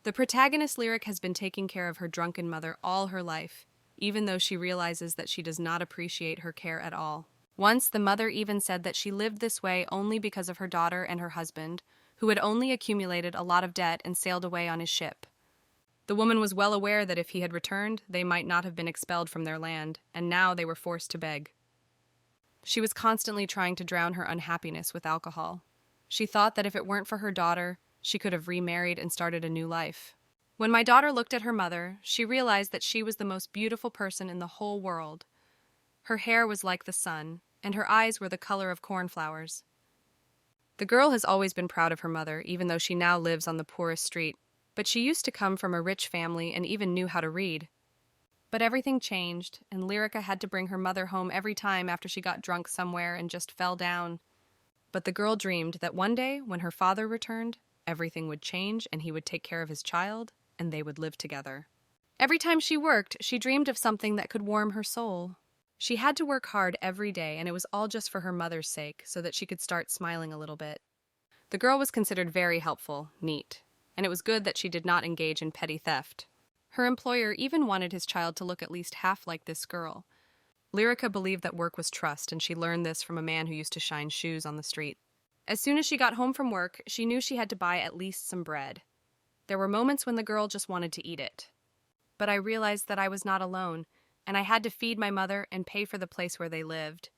The protagonist Lyric has been taking care of her drunken mother all her life, even though she realizes that she does not appreciate her care at all. Once, the mother even said that she lived this way only because of her daughter and her husband, who had only accumulated a lot of debt and sailed away on his ship. The woman was well aware that if he had returned, they might not have been expelled from their land, and now they were forced to beg. She was constantly trying to drown her unhappiness with alcohol. She thought that if it weren't for her daughter, she could have remarried and started a new life. When my daughter looked at her mother, she realized that she was the most beautiful person in the whole world. Her hair was like the sun, and her eyes were the color of cornflowers. The girl has always been proud of her mother, even though she now lives on the poorest street, but she used to come from a rich family and even knew how to read. But everything changed, and Lyrica had to bring her mother home every time after she got drunk somewhere and just fell down. But the girl dreamed that one day, when her father returned, everything would change and he would take care of his child, and they would live together. Every time she worked, she dreamed of something that could warm her soul. She had to work hard every day, and it was all just for her mother's sake, so that she could start smiling a little bit. The girl was considered very helpful, neat, and it was good that she did not engage in petty theft. Her employer even wanted his child to look at least half like this girl. Lyrica believed that work was trust, and she learned this from a man who used to shine shoes on the street. As soon as she got home from work, she knew she had to buy at least some bread. There were moments when the girl just wanted to eat it. But I realized that I was not alone, and I had to feed my mother and pay for the place where they lived.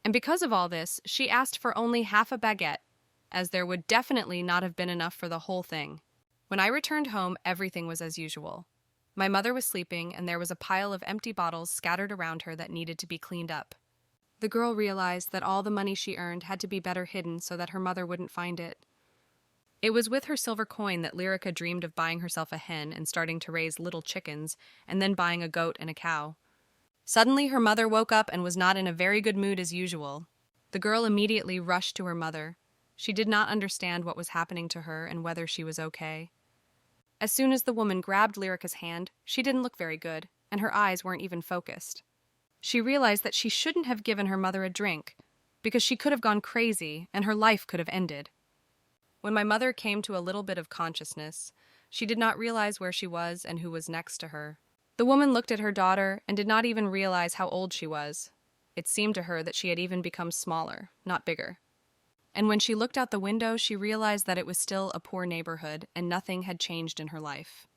And because of all this, she asked for only half a baguette, as there would definitely not have been enough for the whole thing. When I returned home, everything was as usual. My mother was sleeping, and there was a pile of empty bottles scattered around her that needed to be cleaned up. The girl realized that all the money she earned had to be better hidden so that her mother wouldn't find it. It was with her silver coin that Lyrica dreamed of buying herself a hen and starting to raise little chickens, and then buying a goat and a cow. Suddenly, her mother woke up and was not in a very good mood as usual. The girl immediately rushed to her mother. She did not understand what was happening to her and whether she was okay. As soon as the woman grabbed Lyrica's hand, she didn't look very good, and her eyes weren't even focused. She realized that she shouldn't have given her mother a drink, because she could have gone crazy and her life could have ended. When my mother came to a little bit of consciousness, she did not realize where she was and who was next to her. The woman looked at her daughter and did not even realize how old she was. It seemed to her that she had even become smaller, not bigger. And when she looked out the window, she realized that it was still a poor neighborhood and nothing had changed in her life.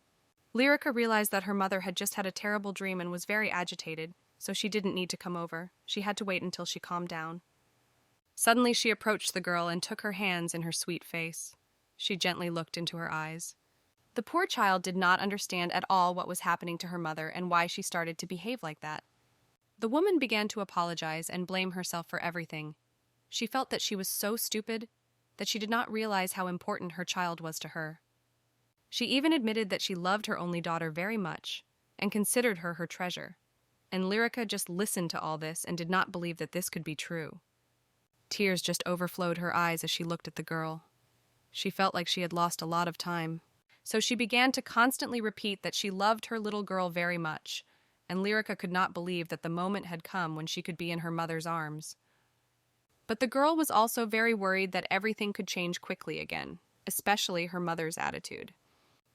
Lyrica realized that her mother had just had a terrible dream and was very agitated, so she didn't need to come over. She had to wait until she calmed down. Suddenly she approached the girl and took her hands in her sweet face. She gently looked into her eyes. The poor child did not understand at all what was happening to her mother and why she started to behave like that. The woman began to apologize and blame herself for everything. She felt that she was so stupid that she did not realize how important her child was to her. She even admitted that she loved her only daughter very much and considered her treasure. And Lyrica just listened to all this and did not believe that this could be true. Tears just overflowed her eyes as she looked at the girl. She felt like she had lost a lot of time. So she began to constantly repeat that she loved her little girl very much, and Lyrica could not believe that the moment had come when she could be in her mother's arms. But the girl was also very worried that everything could change quickly again, especially her mother's attitude.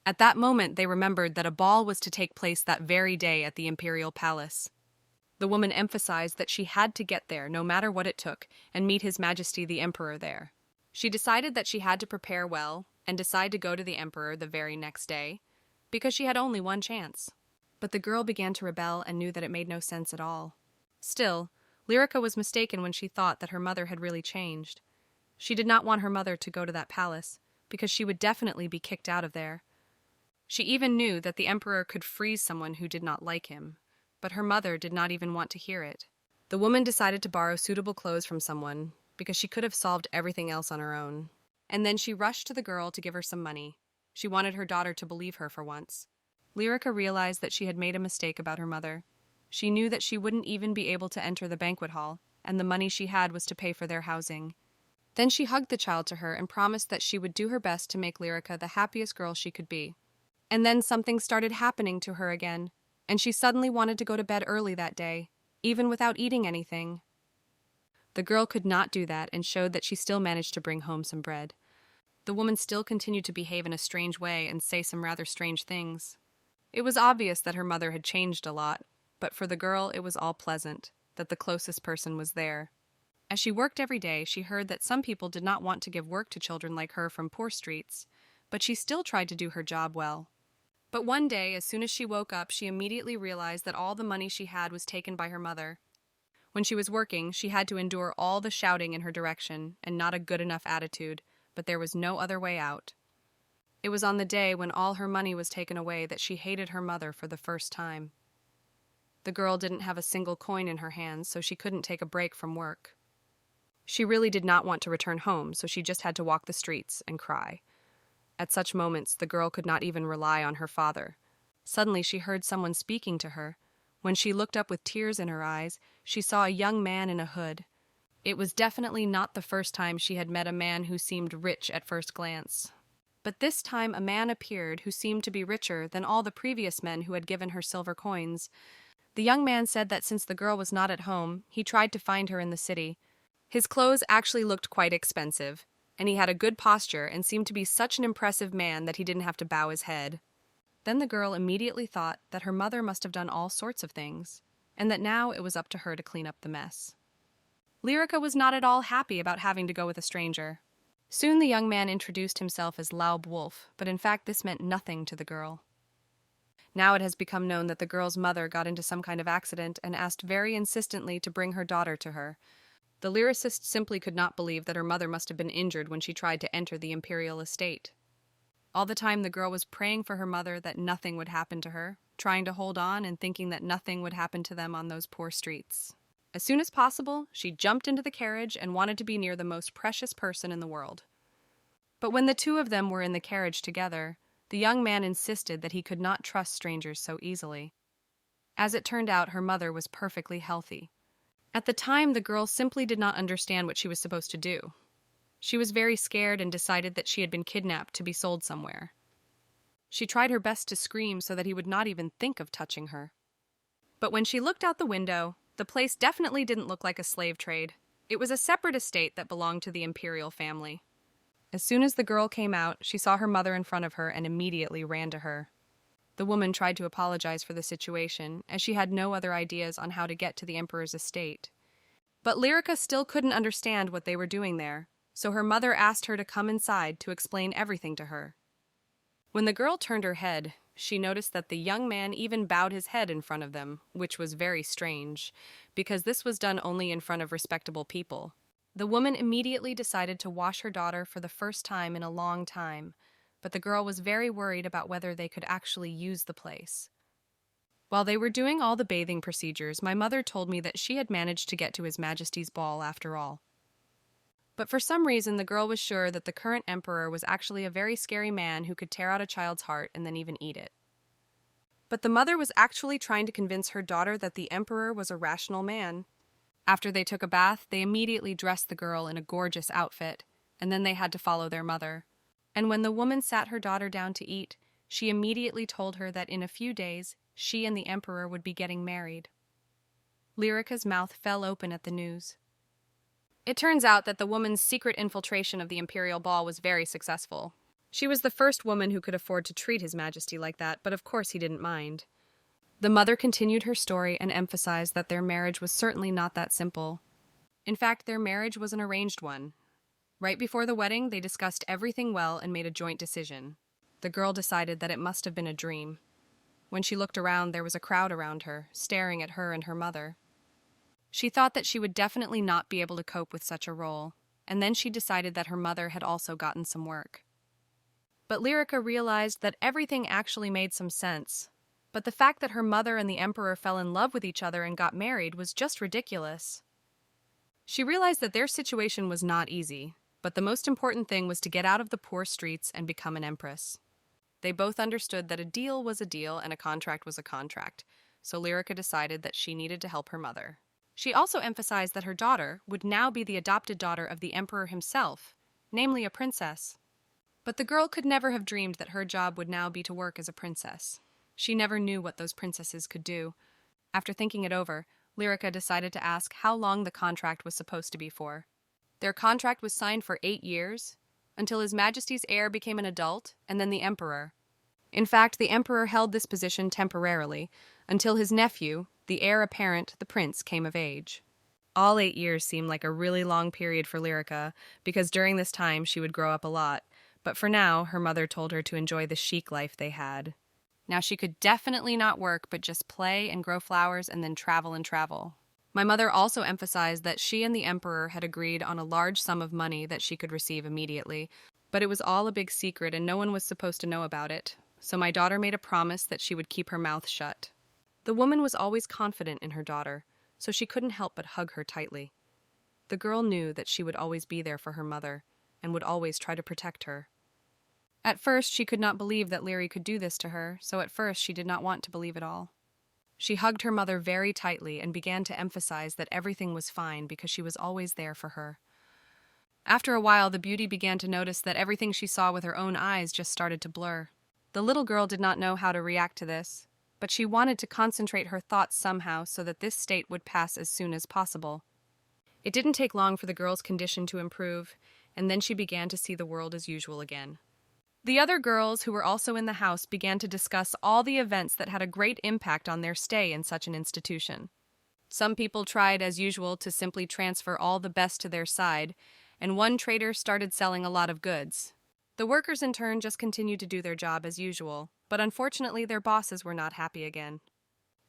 At that moment, they remembered that a ball was to take place that very day at the imperial palace. The woman emphasized that she had to get there, no matter what it took, and meet His Majesty the Emperor there. She decided that she had to prepare well and decide to go to the Emperor the very next day, because she had only one chance. But the girl began to rebel and knew that it made no sense at all. Still, Lyrica was mistaken when she thought that her mother had really changed. She did not want her mother to go to that palace, because she would definitely be kicked out of there. She even knew that the Emperor could freeze someone who did not like him, but her mother did not even want to hear it. The woman decided to borrow suitable clothes from someone, because she could have solved everything else on her own. And then she rushed to the girl to give her some money. She wanted her daughter to believe her for once. Lyrica realized that she had made a mistake about her mother. She knew that she wouldn't even be able to enter the banquet hall, and the money she had was to pay for their housing. Then she hugged the child to her and promised that she would do her best to make Lyrica the happiest girl she could be. And then something started happening to her again, and she suddenly wanted to go to bed early that day, even without eating anything. The girl could not do that and showed that she still managed to bring home some bread. The woman still continued to behave in a strange way and say some rather strange things. It was obvious that her mother had changed a lot, but for the girl it was all pleasant, that the closest person was there. As she worked every day, she heard that some people did not want to give work to children like her from poor streets, but she still tried to do her job well. But one day, as soon as she woke up, she immediately realized that all the money she had was taken by her mother. When she was working, she had to endure all the shouting in her direction and not a good enough attitude, but there was no other way out. It was on the day when all her money was taken away that she hated her mother for the first time. The girl didn't have a single coin in her hands, so she couldn't take a break from work. She really did not want to return home, so she just had to walk the streets and cry. At such moments, the girl could not even rely on her father. Suddenly, she heard someone speaking to her. When she looked up with tears in her eyes, she saw a young man in a hood. It was definitely not the first time she had met a man who seemed rich at first glance. But this time a man appeared who seemed to be richer than all the previous men who had given her silver coins. The young man said that since the girl was not at home, he tried to find her in the city. His clothes actually looked quite expensive, and he had a good posture and seemed to be such an impressive man that he didn't have to bow his head. Then the girl immediately thought that her mother must have done all sorts of things, and that now it was up to her to clean up the mess. Lyrica was not at all happy about having to go with a stranger. Soon the young man introduced himself as Laub Wolf, but in fact this meant nothing to the girl. Now it has become known that the girl's mother got into some kind of accident and asked very insistently to bring her daughter to her. The lyricist simply could not believe that her mother must have been injured when she tried to enter the imperial estate. All the time the girl was praying for her mother that nothing would happen to her, trying to hold on and thinking that nothing would happen to them on those poor streets. As soon as possible, she jumped into the carriage and wanted to be near the most precious person in the world. But when the two of them were in the carriage together, the young man insisted that he could not trust strangers so easily. As it turned out, her mother was perfectly healthy. At the time, the girl simply did not understand what she was supposed to do. She was very scared and decided that she had been kidnapped to be sold somewhere. She tried her best to scream so that he would not even think of touching her. But when she looked out the window, the place definitely didn't look like a slave trade. It was a separate estate that belonged to the imperial family. As soon as the girl came out, she saw her mother in front of her and immediately ran to her. The woman tried to apologize for the situation, as she had no other ideas on how to get to the emperor's estate. But Lyrica still couldn't understand what they were doing there, so her mother asked her to come inside to explain everything to her. When the girl turned her head, she noticed that the young man even bowed his head in front of them, which was very strange, because this was done only in front of respectable people. The woman immediately decided to wash her daughter for the first time in a long time, but the girl was very worried about whether they could actually use the place. While they were doing all the bathing procedures, my mother told me that she had managed to get to His Majesty's ball after all. But for some reason, the girl was sure that the current emperor was actually a very scary man who could tear out a child's heart and then even eat it. But the mother was actually trying to convince her daughter that the emperor was a rational man. After they took a bath, they immediately dressed the girl in a gorgeous outfit, and then they had to follow their mother. And when the woman sat her daughter down to eat, she immediately told her that in a few days, she and the emperor would be getting married. Lyrica's mouth fell open at the news. It turns out that the woman's secret infiltration of the imperial ball was very successful. She was the first woman who could afford to treat His Majesty like that, but of course he didn't mind. The mother continued her story and emphasized that their marriage was certainly not that simple. In fact, their marriage was an arranged one. Right before the wedding, they discussed everything well and made a joint decision. The girl decided that it must have been a dream. When she looked around, there was a crowd around her, staring at her and her mother. She thought that she would definitely not be able to cope with such a role, and then she decided that her mother had also gotten some work. But Lyrica realized that everything actually made some sense, but the fact that her mother and the emperor fell in love with each other and got married was just ridiculous. She realized that their situation was not easy, but the most important thing was to get out of the poor streets and become an empress. They both understood that a deal was a deal and a contract was a contract, so Lyrica decided that she needed to help her mother. She also emphasized that her daughter would now be the adopted daughter of the emperor himself, namely a princess. But the girl could never have dreamed that her job would now be to work as a princess. She never knew what those princesses could do. After thinking it over, Lyrica decided to ask how long the contract was supposed to be for. Their contract was signed for 8 years. until His Majesty's heir became an adult, and then the emperor. In fact, the emperor held this position temporarily, until his nephew, the heir apparent, the prince, came of age. All 8 years seemed like a really long period for Lyrica, because during this time she would grow up a lot, but for now, her mother told her to enjoy the chic life they had. Now she could definitely not work, but just play and grow flowers and then travel and travel. My mother also emphasized that she and the emperor had agreed on a large sum of money that she could receive immediately, but it was all a big secret and no one was supposed to know about it, so my daughter made a promise that she would keep her mouth shut. The woman was always confident in her daughter, so she couldn't help but hug her tightly. The girl knew that she would always be there for her mother, and would always try to protect her. At first, she could not believe that Lyri could do this to her, so at first she did not want to believe it all. She hugged her mother very tightly and began to emphasize that everything was fine because she was always there for her. After a while, the beauty began to notice that everything she saw with her own eyes just started to blur. The little girl did not know how to react to this, but she wanted to concentrate her thoughts somehow so that this state would pass as soon as possible. It didn't take long for the girl's condition to improve, and then she began to see the world as usual again. The other girls who were also in the house began to discuss all the events that had a great impact on their stay in such an institution. Some people tried, as usual, to simply transfer all the best to their side, and one trader started selling a lot of goods. The workers in turn just continued to do their job as usual, but unfortunately their bosses were not happy again.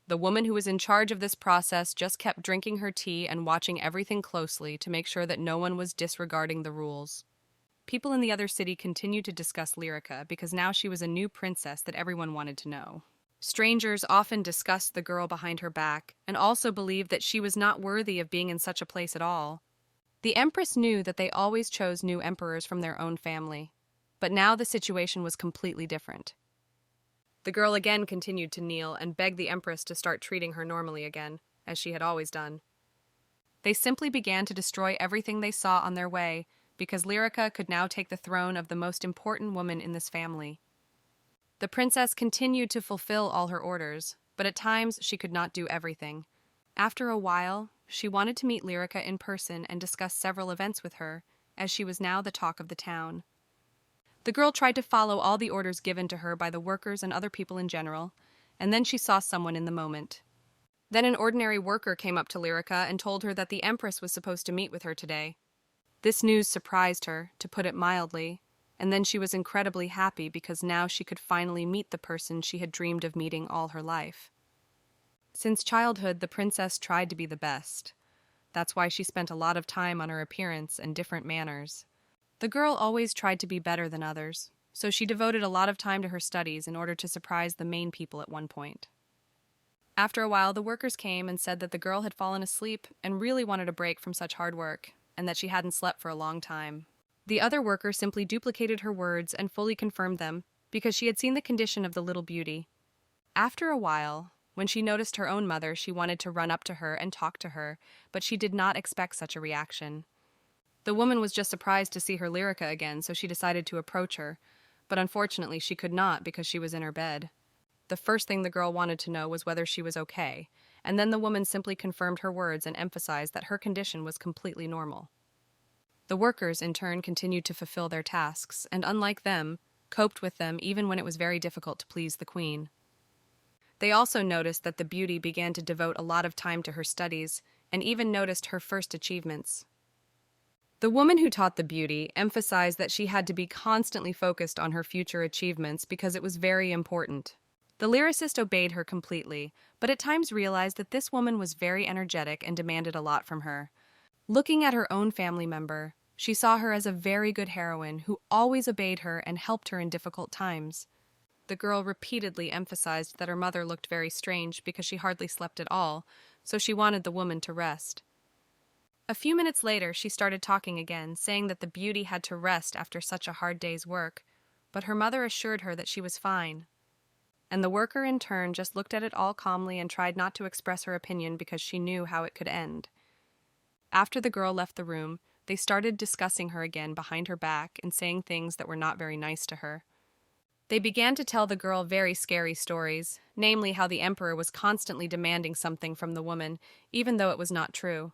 The woman who was in charge of this process just kept drinking her tea and watching everything closely to make sure that no one was disregarding the rules. People in the other city continued to discuss Lyrica because now she was a new princess that everyone wanted to know. Strangers often discussed the girl behind her back and also believed that she was not worthy of being in such a place at all. The empress knew that they always chose new emperors from their own family, but now the situation was completely different. The girl again continued to kneel and beg the empress to start treating her normally again, as she had always done. They simply began to destroy everything they saw on their way, because Lyrica could now take the throne of the most important woman in this family. The princess continued to fulfill all her orders, but at times she could not do everything. After a while, she wanted to meet Lyrica in person and discuss several events with her, as she was now the talk of the town. The girl tried to follow all the orders given to her by the workers and other people in general, and then she saw someone in the moment. Then an ordinary worker came up to Lyrica and told her that the empress was supposed to meet with her today. This news surprised her, to put it mildly, and then she was incredibly happy because now she could finally meet the person she had dreamed of meeting all her life. Since childhood, the princess tried to be the best. That's why she spent a lot of time on her appearance and different manners. The girl always tried to be better than others, so she devoted a lot of time to her studies in order to surprise the main people at one point. After a while, the workers came and said that the girl had fallen asleep and really wanted a break from such hard work, and that she hadn't slept for a long time. The other worker simply duplicated her words and fully confirmed them, because she had seen the condition of the little beauty. After a while, when she noticed her own mother, she wanted to run up to her and talk to her, but she did not expect such a reaction. The woman was just surprised to see her Lyrica again, so she decided to approach her, but unfortunately she could not because she was in her bed. The first thing the girl wanted to know was whether she was okay, and then the woman simply confirmed her words and emphasized that her condition was completely normal. The workers, in turn, continued to fulfill their tasks, and unlike them, coped with them even when it was very difficult to please the queen. They also noticed that the beauty began to devote a lot of time to her studies, and even noticed her first achievements. The woman who taught the beauty emphasized that she had to be constantly focused on her future achievements because it was very important. The lyricist obeyed her completely, but at times realized that this woman was very energetic and demanded a lot from her. Looking at her own family member, she saw her as a very good heroine who always obeyed her and helped her in difficult times. The girl repeatedly emphasized that her mother looked very strange because she hardly slept at all, so she wanted the woman to rest. A few minutes later, she started talking again, saying that the beauty had to rest after such a hard day's work, but her mother assured her that she was fine. And the worker in turn just looked at it all calmly and tried not to express her opinion because she knew how it could end. After the girl left the room, they started discussing her again behind her back and saying things that were not very nice to her. They began to tell the girl very scary stories, namely how the emperor was constantly demanding something from the woman, even though it was not true.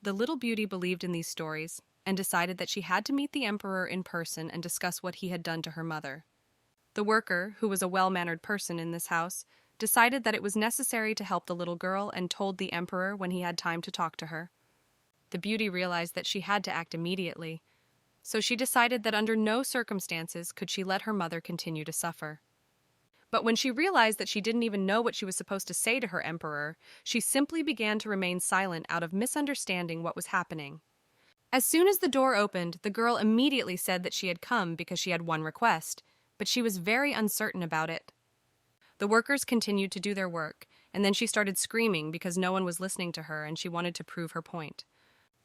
The little beauty believed in these stories, and decided that she had to meet the emperor in person and discuss what he had done to her mother. The worker, who was a well-mannered person in this house, decided that it was necessary to help the little girl and told the emperor when he had time to talk to her. The beauty realized that she had to act immediately, so she decided that under no circumstances could she let her mother continue to suffer. But when she realized that she didn't even know what she was supposed to say to her emperor, she simply began to remain silent out of misunderstanding what was happening. As soon as the door opened, the girl immediately said that she had come because she had one request, but she was very uncertain about it. The workers continued to do their work, and then she started screaming because no one was listening to her and she wanted to prove her point.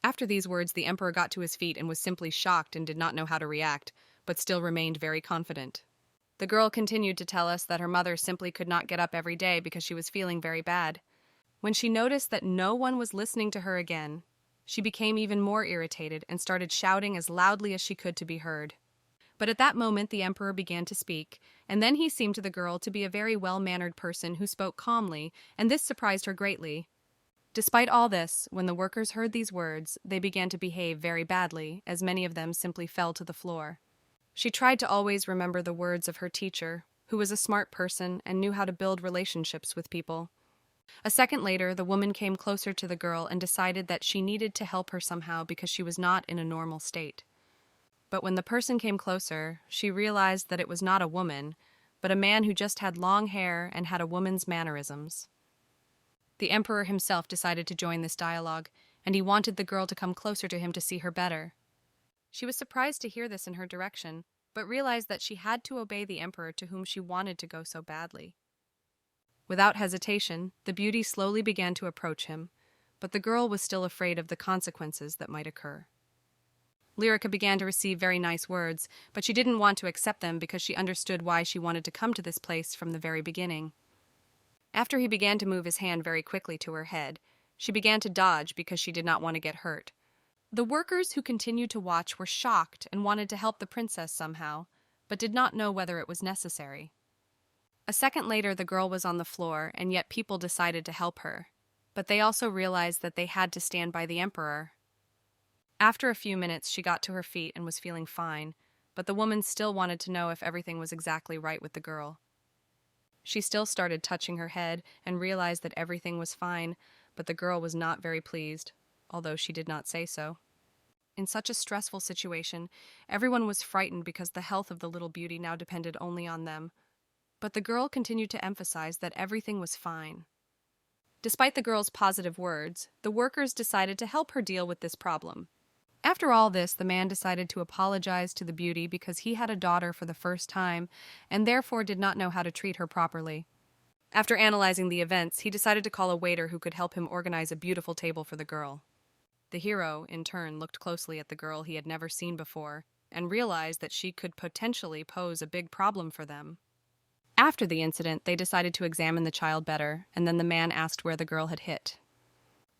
After these words, the emperor got to his feet and was simply shocked and did not know how to react, but still remained very confident. The girl continued to tell us that her mother simply could not get up every day because she was feeling very bad. When she noticed that no one was listening to her again, she became even more irritated and started shouting as loudly as she could to be heard. But at that moment, the emperor began to speak, and then he seemed to the girl to be a very well-mannered person who spoke calmly, and this surprised her greatly. Despite all this, when the workers heard these words, they began to behave very badly, as many of them simply fell to the floor. She tried to always remember the words of her teacher, who was a smart person and knew how to build relationships with people. A second later, the woman came closer to the girl and decided that she needed to help her somehow because she was not in a normal state. But when the person came closer, she realized that it was not a woman, but a man who just had long hair and had a woman's mannerisms. The emperor himself decided to join this dialogue, and he wanted the girl to come closer to him to see her better. She was surprised to hear this in her direction, but realized that she had to obey the emperor to whom she wanted to go so badly. Without hesitation, the beauty slowly began to approach him, but the girl was still afraid of the consequences that might occur. Ririka began to receive very nice words, but she didn't want to accept them because she understood why she wanted to come to this place from the very beginning. After he began to move his hand very quickly to her head, she began to dodge because she did not want to get hurt. The workers who continued to watch were shocked and wanted to help the princess somehow, but did not know whether it was necessary. A second later, the girl was on the floor, and yet people decided to help her, but they also realized that they had to stand by the emperor. After a few minutes, she got to her feet and was feeling fine, but the woman still wanted to know if everything was exactly right with the girl. She still started touching her head and realized that everything was fine, but the girl was not very pleased, although she did not say so. In such a stressful situation, everyone was frightened because the health of the little beauty now depended only on them. But the girl continued to emphasize that everything was fine. Despite the girl's positive words, the workers decided to help her deal with this problem. After all this, the man decided to apologize to the beauty because he had a daughter for the first time and therefore did not know how to treat her properly. After analyzing the events, he decided to call a waiter who could help him organize a beautiful table for the girl. The hero, in turn, looked closely at the girl he had never seen before and realized that she could potentially pose a big problem for them. After the incident, they decided to examine the child better, and then the man asked where the girl had hit.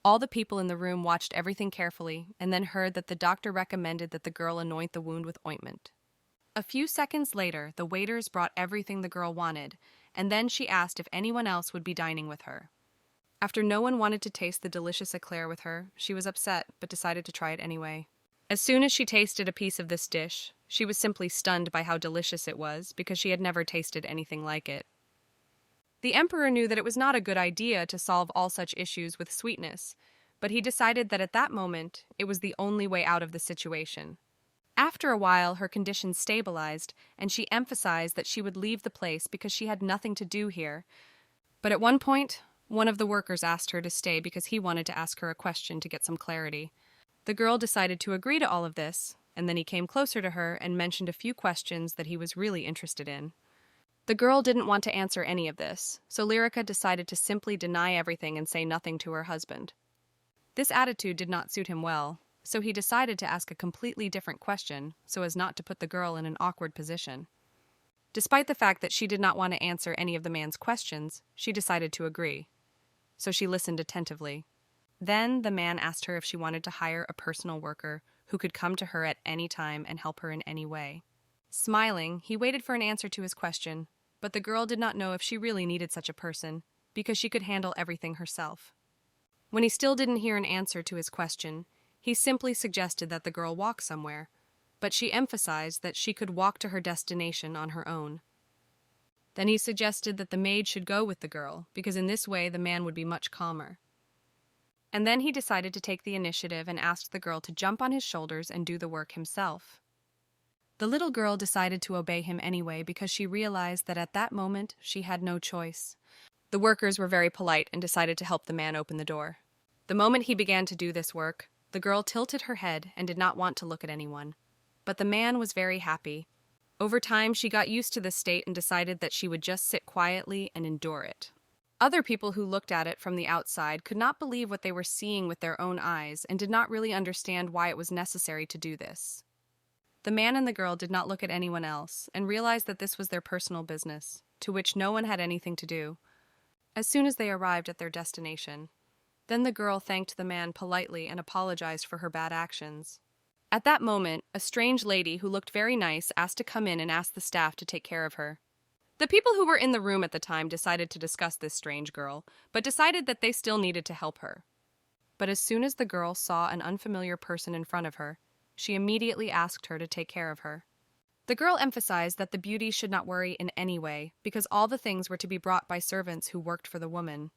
All the people in the room watched everything carefully and then heard that the doctor recommended that the girl anoint the wound with ointment. A few seconds later, the waiters brought everything the girl wanted, and then she asked if anyone else would be dining with her. After no one wanted to taste the delicious eclair with her, she was upset but decided to try it anyway. As soon as she tasted a piece of this dish, she was simply stunned by how delicious it was because she had never tasted anything like it. The emperor knew that it was not a good idea to solve all such issues with sweetness, but he decided that at that moment it was the only way out of the situation. After a while, her condition stabilized, and she emphasized that she would leave the place because she had nothing to do here. But at one point, one of the workers asked her to stay because he wanted to ask her a question to get some clarity. The girl decided to agree to all of this, and then he came closer to her and mentioned a few questions that he was really interested in. The girl didn't want to answer any of this, so Ririka decided to simply deny everything and say nothing to her husband. This attitude did not suit him well, so he decided to ask a completely different question so as not to put the girl in an awkward position. Despite the fact that she did not want to answer any of the man's questions, she decided to agree. So she listened attentively. Then the man asked her if she wanted to hire a personal worker who could come to her at any time and help her in any way. Smiling, he waited for an answer to his question, but the girl did not know if she really needed such a person, because she could handle everything herself. When he still didn't hear an answer to his question, He simply suggested that the girl walk somewhere, but she emphasized that she could walk to her destination on her own. Then he suggested that the maid should go with the girl, because in this way the man would be much calmer. And then he decided to take the initiative and asked the girl to jump on his shoulders and do the work himself. The little girl decided to obey him anyway because she realized that at that moment she had no choice. The workers were very polite and decided to help the man open the door. The moment he began to do this work, the girl tilted her head and did not want to look at anyone. But the man was very happy. Over time, she got used to this state and decided that she would just sit quietly and endure it. Other people who looked at it from the outside could not believe what they were seeing with their own eyes and did not really understand why it was necessary to do this. The man and the girl did not look at anyone else and realized that this was their personal business, to which no one had anything to do. As soon as they arrived at their destination, then the girl thanked the man politely and apologized for her bad actions. At that moment, a strange lady who looked very nice asked to come in and ask the staff to take care of her. The people who were in the room at the time decided to discuss this strange girl, but decided that they still needed to help her. But as soon as the girl saw an unfamiliar person in front of her, she immediately asked her to take care of her. The girl emphasized that the beauty should not worry in any way, because all the things were to be brought by servants who worked for the woman.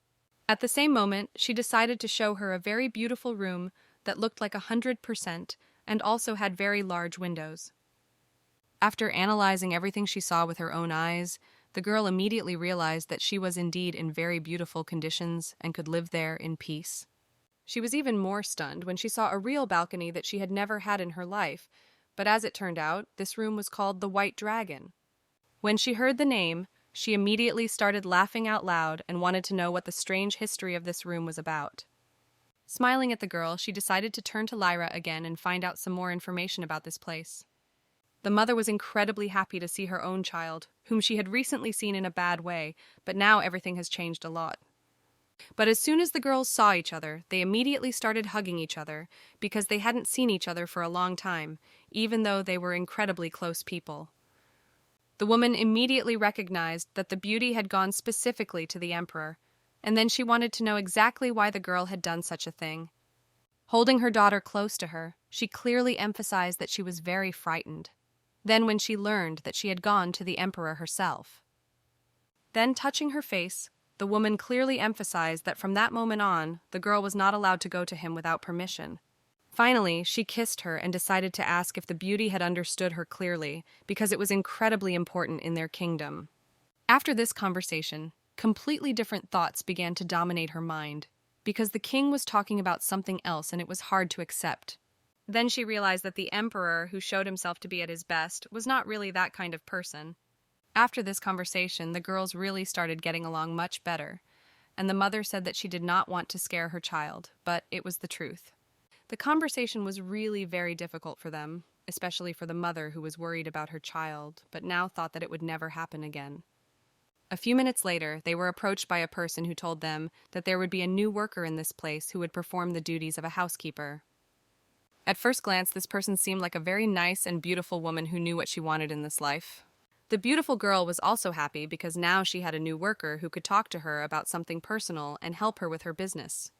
At the same moment, she decided to show her a very beautiful room that looked like 100%, and also had very large windows. After analyzing everything she saw with her own eyes, the girl immediately realized that she was indeed in very beautiful conditions and could live there in peace. She was even more stunned when she saw a real balcony that she had never had in her life, but as it turned out, this room was called the White Dragon. When she heard the name, she immediately started laughing out loud and wanted to know what the strange history of this room was about. Smiling at the girl, she decided to turn to Lyra again and find out some more information about this place. The mother was incredibly happy to see her own child, whom she had recently seen in a bad way, but now everything has changed a lot. But as soon as the girls saw each other, they immediately started hugging each other, because they hadn't seen each other for a long time, even though they were incredibly close people. The woman immediately recognized that the beauty had gone specifically to the emperor, and then she wanted to know exactly why the girl had done such a thing. Holding her daughter close to her, she clearly emphasized that she was very frightened. Then when she learned that she had gone to the emperor herself. Then touching her face, the woman clearly emphasized that from that moment on, the girl was not allowed to go to him without permission. Finally, she kissed her and decided to ask if the beauty had understood her clearly, because it was incredibly important in their kingdom. After this conversation, completely different thoughts began to dominate her mind, because the king was talking about something else and it was hard to accept. Then she realized that the emperor, who showed himself to be at his best, was not really that kind of person. After this conversation, the girls really started getting along much better, and the mother said that she did not want to scare her child, but it was the truth. The conversation was really very difficult for them, especially for the mother who was worried about her child, but now thought that it would never happen again. A few minutes later, they were approached by a person who told them that there would be a new worker in this place who would perform the duties of a housekeeper. At first glance, this person seemed like a very nice and beautiful woman who knew what she wanted in this life. The beautiful girl was also happy because now she had a new worker who could talk to her about something personal and help her with her business.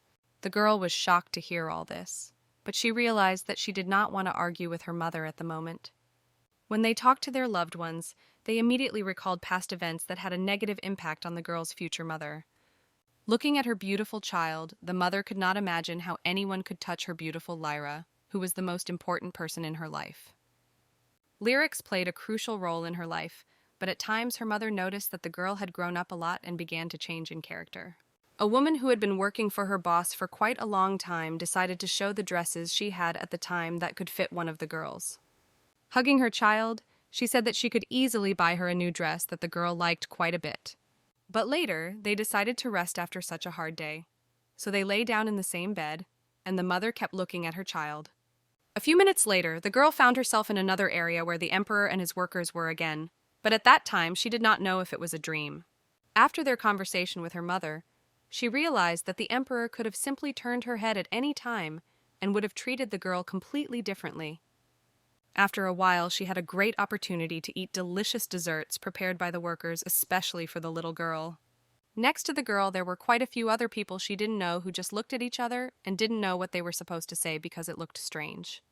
The girl was shocked to hear all this, but she realized that she did not want to argue with her mother at the moment. When they talked to their loved ones, they immediately recalled past events that had a negative impact on the girl's future mother. Looking at her beautiful child, the mother could not imagine how anyone could touch her beautiful Lyra, who was the most important person in her life. Lyrics played a crucial role in her life, but at times her mother noticed that the girl had grown up a lot and began to change in character. A woman who had been working for her boss for quite a long time decided to show the dresses she had at the time that could fit one of the girls. Hugging her child, she said that she could easily buy her a new dress that the girl liked quite a bit. But later, they decided to rest after such a hard day. So they lay down in the same bed, and the mother kept looking at her child. A few minutes later, the girl found herself in another area where the emperor and his workers were again, but at that time she did not know if it was a dream. After their conversation with her mother, she realized that the emperor could have simply turned her head at any time and would have treated the girl completely differently. After a while, she had a great opportunity to eat delicious desserts prepared by the workers, especially for the little girl. Next to the girl, there were quite a few other people she didn't know who just looked at each other and didn't know what they were supposed to say because it looked strange.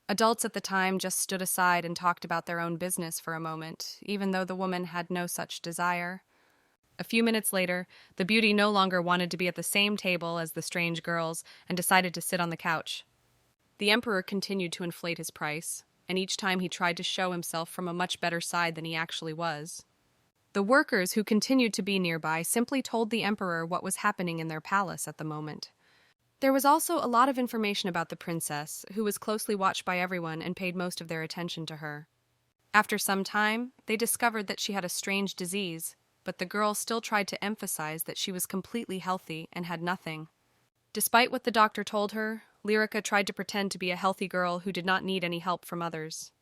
Adults at the time just stood aside and talked about their own business for a moment, even though the woman had no such desire. A few minutes later, the beauty no longer wanted to be at the same table as the strange girls and decided to sit on the couch. The emperor continued to inflate his price, and each time he tried to show himself from a much better side than he actually was. The workers who continued to be nearby simply told the emperor what was happening in their palace at the moment. There was also a lot of information about the princess, who was closely watched by everyone and paid most of their attention to her. After some time, they discovered that she had a strange disease, but the girl still tried to emphasize that she was completely healthy and had nothing. Despite what the doctor told her, Ririka tried to pretend to be a healthy girl who did not need any help from others.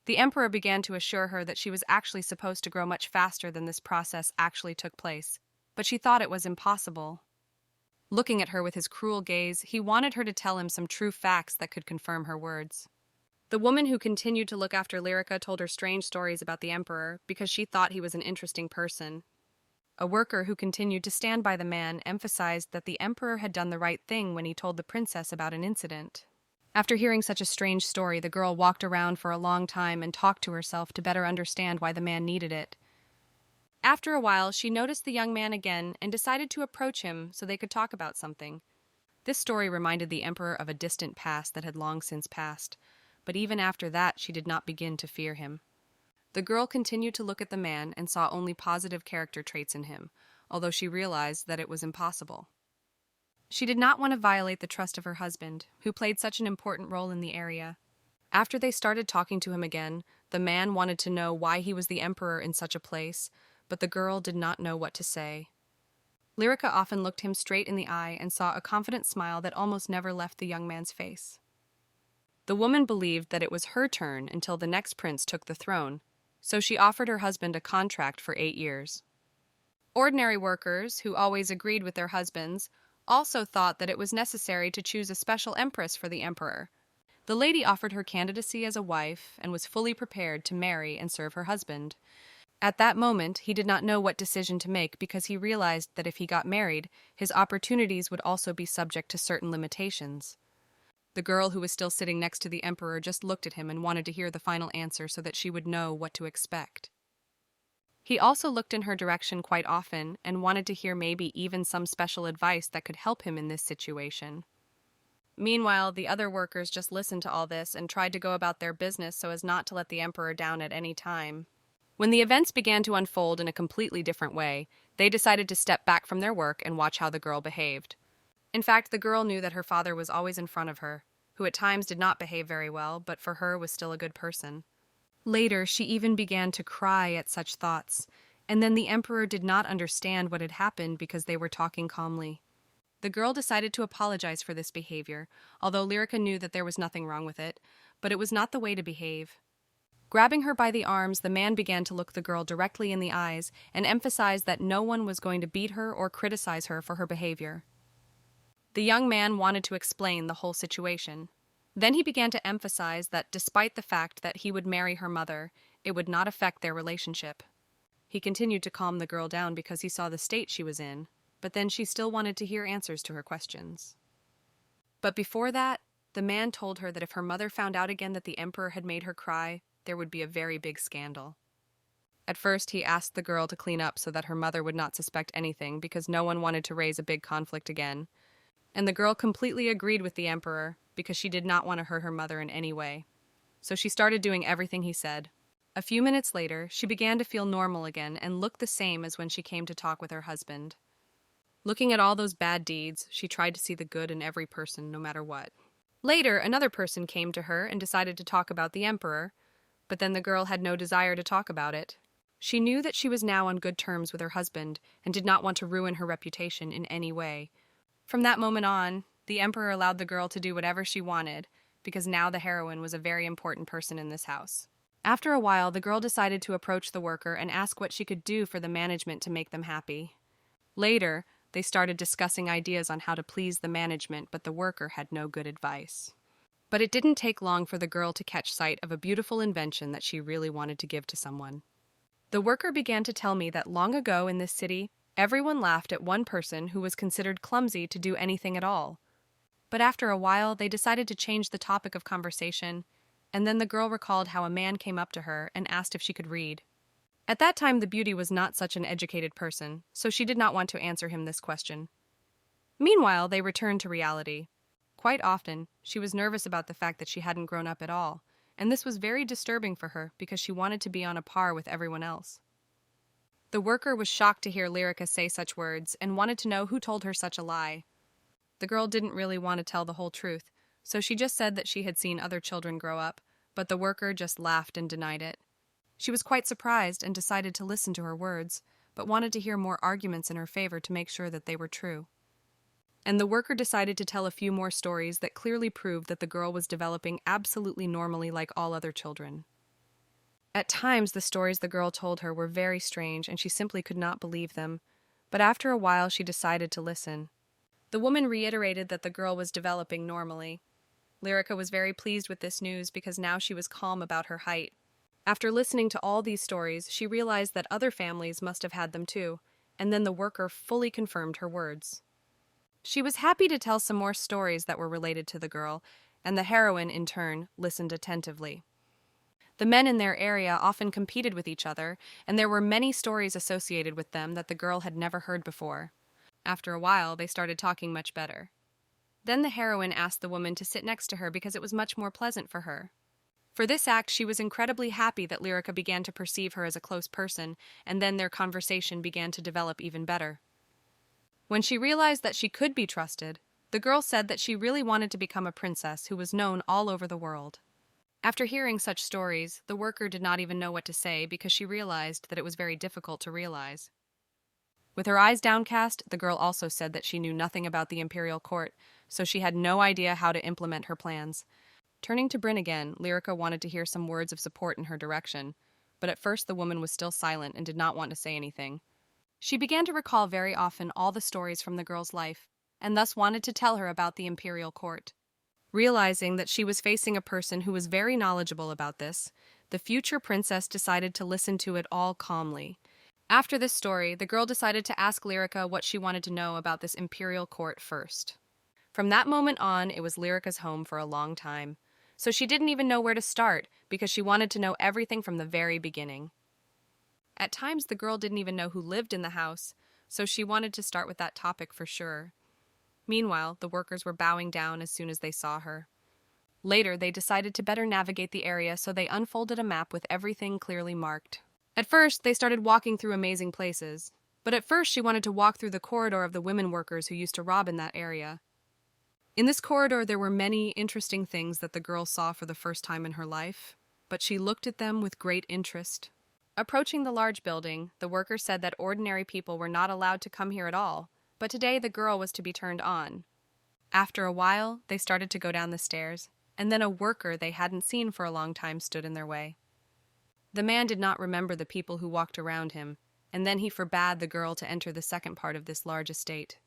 The emperor began to assure her that she was actually supposed to grow much faster than this process actually took place, but she thought it was impossible. Looking at her with his cruel gaze, he wanted her to tell him some true facts that could confirm her words. The woman who continued to look after Ririka told her strange stories about the emperor because she thought he was an interesting person. A worker who continued to stand by the man emphasized that the emperor had done the right thing when he told the princess about an incident. After hearing such a strange story, the girl walked around for a long time and talked to herself to better understand why the man needed it. After a while, she noticed the young man again and decided to approach him so they could talk about something. This story reminded the emperor of a distant past that had long since passed, but even after that, she did not begin to fear him. The girl continued to look at the man and saw only positive character traits in him, although she realized that it was impossible. She did not want to violate the trust of her husband, who played such an important role in the area. After they started talking to him again, the man wanted to know why he was the emperor in such a place, but the girl did not know what to say. Ririka often looked him straight in the eye and saw a confident smile that almost never left the young man's face. The woman believed that it was her turn until the next prince took the throne, so she offered her husband a contract for 8 years. Ordinary workers, who always agreed with their husbands, also thought that it was necessary to choose a special empress for the emperor. The lady offered her candidacy as a wife and was fully prepared to marry and serve her husband. At that moment, he did not know what decision to make because he realized that if he got married, his opportunities would also be subject to certain limitations. The girl who was still sitting next to the emperor just looked at him and wanted to hear the final answer so that she would know what to expect. He also looked in her direction quite often and wanted to hear maybe even some special advice that could help him in this situation. Meanwhile, the other workers just listened to all this and tried to go about their business so as not to let the emperor down at any time. When the events began to unfold in a completely different way, they decided to step back from their work and watch how the girl behaved. In fact, the girl knew that her father was always in front of her, who at times did not behave very well, but for her was still a good person. Later, she even began to cry at such thoughts, and then the emperor did not understand what had happened because they were talking calmly. The girl decided to apologize for this behavior, although Ririka knew that there was nothing wrong with it, but it was not the way to behave. Grabbing her by the arms, the man began to look the girl directly in the eyes and emphasized that no one was going to beat her or criticize her for her behavior. The young man wanted to explain the whole situation. Then he began to emphasize that despite the fact that he would marry her mother, it would not affect their relationship. He continued to calm the girl down because he saw the state she was in, but then she still wanted to hear answers to her questions. But before that, the man told her that if her mother found out again that the emperor had made her cry, there would be a very big scandal. At first, he asked the girl to clean up so that her mother would not suspect anything because no one wanted to raise a big conflict again. And the girl completely agreed with the emperor because she did not want to hurt her mother in any way. So she started doing everything he said. A few minutes later, she began to feel normal again and looked the same as when she came to talk with her husband. Looking at all those bad deeds, she tried to see the good in every person, no matter what. Later, another person came to her and decided to talk about the emperor, but then the girl had no desire to talk about it. She knew that she was now on good terms with her husband and did not want to ruin her reputation in any way. From that moment on, the emperor allowed the girl to do whatever she wanted, because now the heroine was a very important person in this house. After a while, the girl decided to approach the worker and ask what she could do for the management to make them happy. Later, they started discussing ideas on how to please the management, but the worker had no good advice. But it didn't take long for the girl to catch sight of a beautiful invention that she really wanted to give to someone. The worker began to tell me that long ago in this city, Everyone laughed at one person who was considered clumsy to do anything at all. But after a while, they decided to change the topic of conversation, and then the girl recalled how a man came up to her and asked if she could read. At that time, the beauty was not such an educated person, so she did not want to answer him this question. Meanwhile, they returned to reality. Quite often, she was nervous about the fact that she hadn't grown up at all, and this was very disturbing for her because she wanted to be on a par with everyone else. The worker was shocked to hear Lyrica say such words and wanted to know who told her such a lie. The girl didn't really want to tell the whole truth, so she just said that she had seen other children grow up, but the worker just laughed and denied it. She was quite surprised and decided to listen to her words, but wanted to hear more arguments in her favor to make sure that they were true. And the worker decided to tell a few more stories that clearly proved that the girl was developing absolutely normally like all other children. At times, the stories the girl told her were very strange and she simply could not believe them, but after a while she decided to listen. The woman reiterated that the girl was developing normally. Lyrica was very pleased with this news because now she was calm about her height. After listening to all these stories, she realized that other families must have had them too, and then the worker fully confirmed her words. She was happy to tell some more stories that were related to the girl, and the heroine, in turn, listened attentively. The men in their area often competed with each other, and there were many stories associated with them that the girl had never heard before. After a while, they started talking much better. Then the heroine asked the woman to sit next to her because it was much more pleasant for her. For this act, she was incredibly happy that Lyrica began to perceive her as a close person, and then their conversation began to develop even better. When she realized that she could be trusted, the girl said that she really wanted to become a princess who was known all over the world. After hearing such stories, the worker did not even know what to say because she realized that it was very difficult to realize. With her eyes downcast, the girl also said that she knew nothing about the imperial court, so she had no idea how to implement her plans. Turning to Bryn again, Lyrica wanted to hear some words of support in her direction, but at first the woman was still silent and did not want to say anything. She began to recall very often all the stories from the girl's life, and thus wanted to tell her about the imperial court. Realizing that she was facing a person who was very knowledgeable about this, the future princess decided to listen to it all calmly. After this story, the girl decided to ask Lyrica what she wanted to know about this imperial court first. From that moment on, it was Lyrica's home for a long time, so she didn't even know where to start because she wanted to know everything from the very beginning. At times, the girl didn't even know who lived in the house, so she wanted to start with that topic for sure. Meanwhile, the workers were bowing down as soon as they saw her. Later, they decided to better navigate the area, so they unfolded a map with everything clearly marked. At first, they started walking through amazing places, but at first she wanted to walk through the corridor of the women workers who used to rob in that area. In this corridor, there were many interesting things that the girl saw for the first time in her life, but she looked at them with great interest. Approaching the large building, the worker said that ordinary people were not allowed to come here at all, but today the girl was to be turned on. After a while, they started to go down the stairs, and then a worker they hadn't seen for a long time stood in their way. The man did not remember the people who walked around him, and then he forbade the girl to enter the second part of this large estate.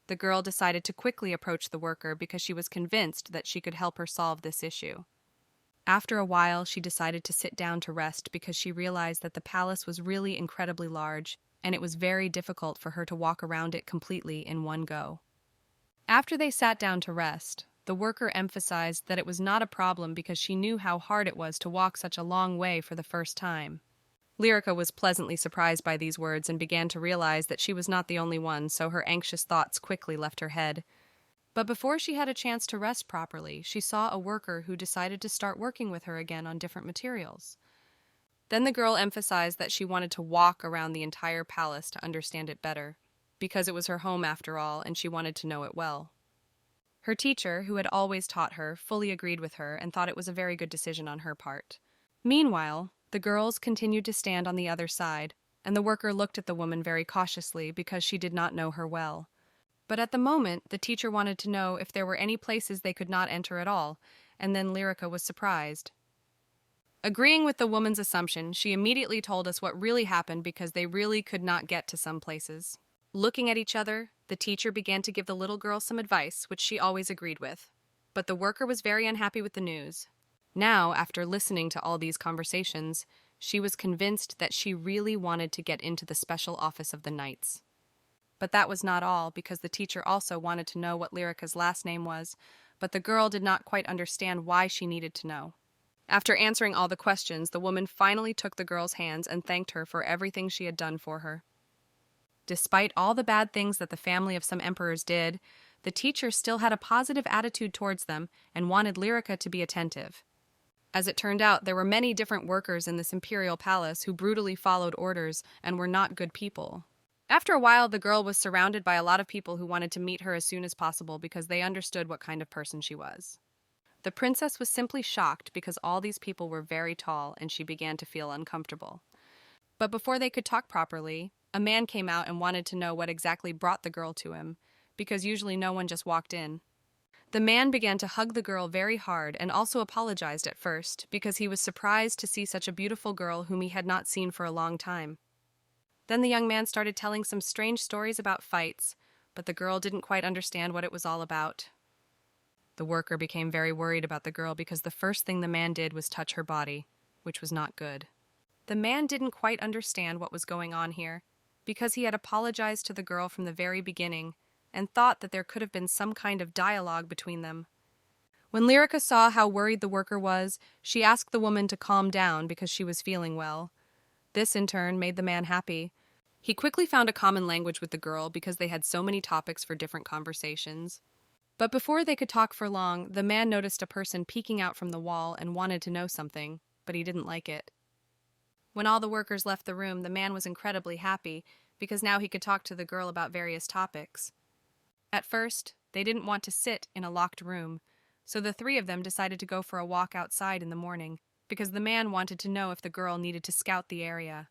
The girl decided to quickly approach the worker because she was convinced that she could help her solve this issue. After a while, she decided to sit down to rest because she realized that the palace was really incredibly large, and it was very difficult for her to walk around it completely in one go. After they sat down to rest, the worker emphasized that it was not a problem because she knew how hard it was to walk such a long way for the first time. Lyrica was pleasantly surprised by these words and began to realize that she was not the only one, so her anxious thoughts quickly left her head. But before she had a chance to rest properly, she saw a worker who decided to start working with her again on different materials. Then the girl emphasized that she wanted to walk around the entire palace to understand it better, because it was her home after all, and she wanted to know it well. Her teacher, who had always taught her, fully agreed with her and thought it was a very good decision on her part. Meanwhile, the girls continued to stand on the other side, and the worker looked at the woman very cautiously because she did not know her well. But at the moment, the teacher wanted to know if there were any places they could not enter at all, and then Lyrica was surprised. Agreeing with the woman's assumption, she immediately told us what really happened because they really could not get to some places. Looking at each other, the teacher began to give the little girl some advice, which she always agreed with. But the worker was very unhappy with the news. Now, after listening to all these conversations, She was convinced that she really wanted to get into the special office of the knights. But that was not all, because the teacher also wanted to know what Lyrica's last name was, but the girl did not quite understand why she needed to know. After answering all the questions, the woman finally took the girl's hands and thanked her for everything she had done for her. Despite all the bad things that the family of some emperors did, the teacher still had a positive attitude towards them and wanted Lyrica to be attentive. As it turned out, there were many different workers in this imperial palace who brutally followed orders and were not good people. After a while, the girl was surrounded by a lot of people who wanted to meet her as soon as possible because they understood what kind of person she was. The princess was simply shocked because all these people were very tall and she began to feel uncomfortable. But before they could talk properly, a man came out and wanted to know what exactly brought the girl to him, because usually no one just walked in. The man began to hug the girl very hard and also apologized at first because he was surprised to see such a beautiful girl whom he had not seen for a long time. Then the young man started telling some strange stories about fights, but the girl didn't quite understand what it was all about. The worker became very worried about the girl because the first thing the man did was touch her body, which was not good. The man didn't quite understand what was going on here, because he had apologized to the girl from the very beginning and thought that there could have been some kind of dialogue between them. When Lyrica saw how worried the worker was, she asked the woman to calm down because she was feeling well. This, in turn, made the man happy. He quickly found a common language with the girl because they had so many topics for different conversations. But before they could talk for long, the man noticed a person peeking out from the wall and wanted to know something, but he didn't like it. When all the workers left the room, the man was incredibly happy because now he could talk to the girl about various topics. At first, they didn't want to sit in a locked room, so the three of them decided to go for a walk outside in the morning because the man wanted to know if the girl needed to scout the area.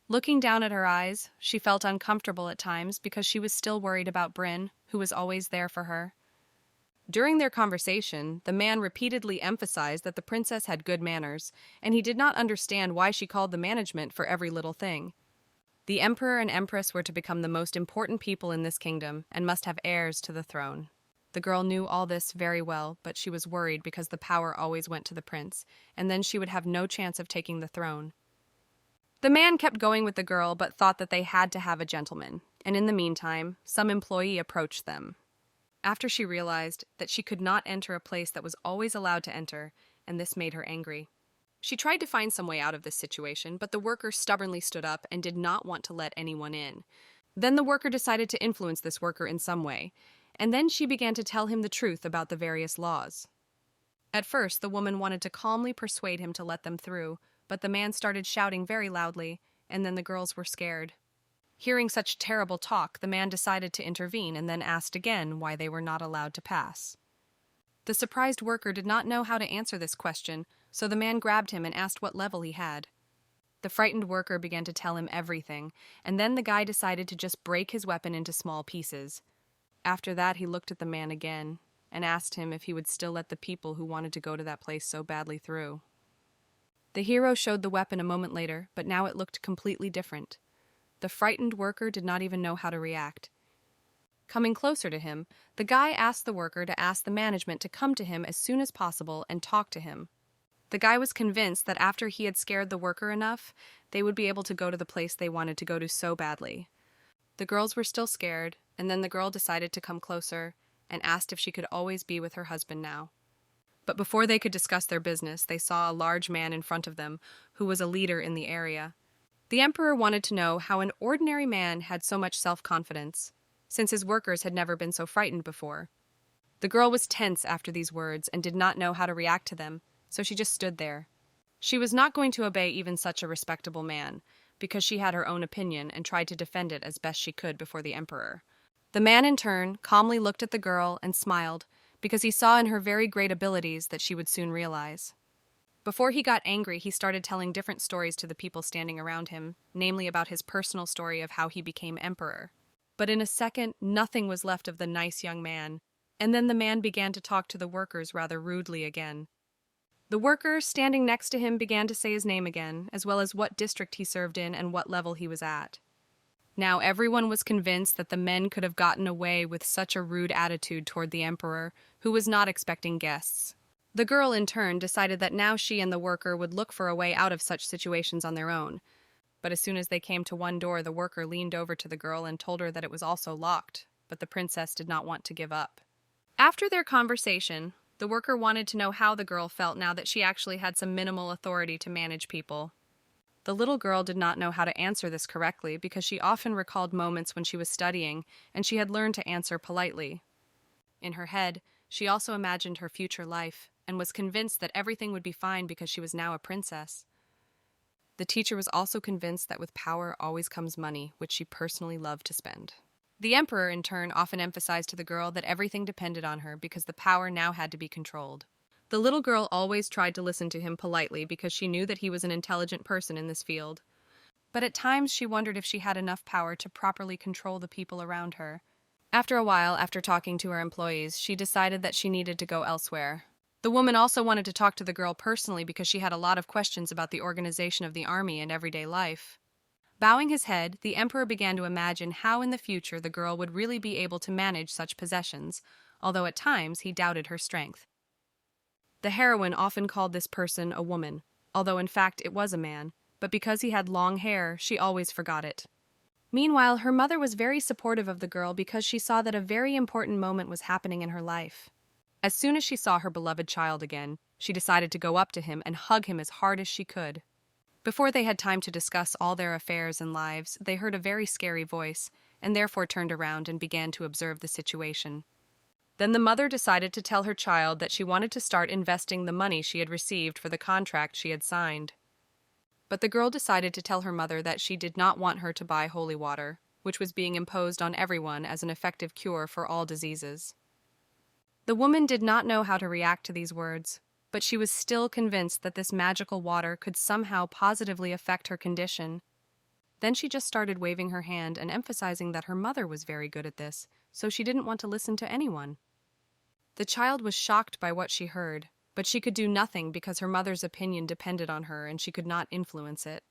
Looking down at her eyes, she felt uncomfortable at times because she was still worried about Bryn, who was always there for her. During their conversation, the man repeatedly emphasized that the princess had good manners, and he did not understand why she called the management for every little thing. The emperor and empress were to become the most important people in this kingdom and must have heirs to the throne. The girl knew all this very well, but she was worried because the power always went to the prince, and then she would have no chance of taking the throne. The man kept going with the girl, but thought that they had to have a gentleman, and in the meantime, some employee approached them. After she realized that she could not enter a place that was always allowed to enter, and this made her angry. She tried to find some way out of this situation, but the worker stubbornly stood up and did not want to let anyone in. Then the worker decided to influence this worker in some way, and then she began to tell him the truth about the various laws. At first, the woman wanted to calmly persuade him to let them through, but the man started shouting very loudly, and then the girls were scared. Hearing such terrible talk, the man decided to intervene and then asked again why they were not allowed to pass. The surprised worker did not know how to answer this question, so the man grabbed him and asked what level he had. The frightened worker began to tell him everything, and then the guy decided to just break his weapon into small pieces. After that, he looked at the man again and asked him if he would still let the people who wanted to go to that place so badly through. The hero showed the weapon a moment later, but now it looked completely different. The frightened worker did not even know how to react. Coming closer to him, the guy asked the worker to ask the management to come to him as soon as possible and talk to him. The guy was convinced that after he had scared the worker enough, they would be able to go to the place they wanted to go to so badly. The girls were still scared, and then the girl decided to come closer and asked if she could always be with her husband now. But before they could discuss their business, they saw a large man in front of them, who was a leader in the area. The emperor wanted to know how an ordinary man had so much self-confidence, since his workers had never been so frightened before. The girl was tense after these words and did not know how to react to them, so she just stood there. She was not going to obey even such a respectable man, because she had her own opinion and tried to defend it as best she could before the emperor. The man, in turn, calmly looked at the girl and smiled, because he saw in her very great abilities that she would soon realize. Before he got angry, he started telling different stories to the people standing around him, namely about his personal story of how he became emperor. But in a second, nothing was left of the nice young man, and then the man began to talk to the workers rather rudely again. The worker, standing next to him, began to say his name again, as well as what district he served in and what level he was at. Now everyone was convinced that the men could have gotten away with such a rude attitude toward the emperor, who was not expecting guests. The girl, in turn, decided that now she and the worker would look for a way out of such situations on their own. But as soon as they came to one door, the worker leaned over to the girl and told her that it was also locked, but the princess did not want to give up. After their conversation, the worker wanted to know how the girl felt now that she actually had some minimal authority to manage people. The little girl did not know how to answer this correctly because she often recalled moments when she was studying and she had learned to answer politely. In her head, she also imagined her future life and was convinced that everything would be fine because she was now a princess. The teacher was also convinced that with power always comes money, which she personally loved to spend. The emperor, in turn, often emphasized to the girl that everything depended on her because the power now had to be controlled. The little girl always tried to listen to him politely because she knew that he was an intelligent person in this field. But at times she wondered if she had enough power to properly control the people around her. After a while, after talking to her employees, she decided that she needed to go elsewhere. The woman also wanted to talk to the girl personally because she had a lot of questions about the organization of the army and everyday life. Bowing his head, the emperor began to imagine how in the future the girl would really be able to manage such possessions, although at times he doubted her strength. The heroine often called this person a woman, although in fact it was a man, but because he had long hair, she always forgot it. Meanwhile, her mother was very supportive of the girl because she saw that a very important moment was happening in her life. As soon as she saw her beloved child again, she decided to go up to him and hug him as hard as she could. Before they had time to discuss all their affairs and lives, they heard a very scary voice, and therefore turned around and began to observe the situation. Then the mother decided to tell her child that she wanted to start investing the money she had received for the contract she had signed. But the girl decided to tell her mother that she did not want her to buy holy water, which was being imposed on everyone as an effective cure for all diseases. The woman did not know how to react to these words, but she was still convinced that this magical water could somehow positively affect her condition. Then she just started waving her hand and emphasizing that her mother was very good at this, so she didn't want to listen to anyone. The child was shocked by what she heard, but she could do nothing because her mother's opinion depended on her and she could not influence it.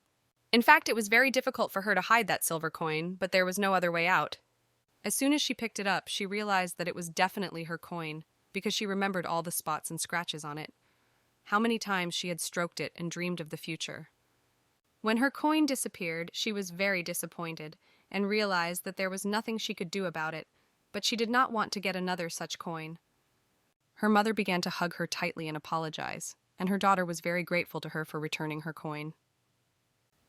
In fact, it was very difficult for her to hide that silver coin, but there was no other way out. As soon as she picked it up, she realized that it was definitely her coin, because she remembered all the spots and scratches on it. How many times she had stroked it and dreamed of the future. When her coin disappeared, she was very disappointed and realized that there was nothing she could do about it, but she did not want to get another such coin. Her mother began to hug her tightly and apologize, and her daughter was very grateful to her for returning her coin.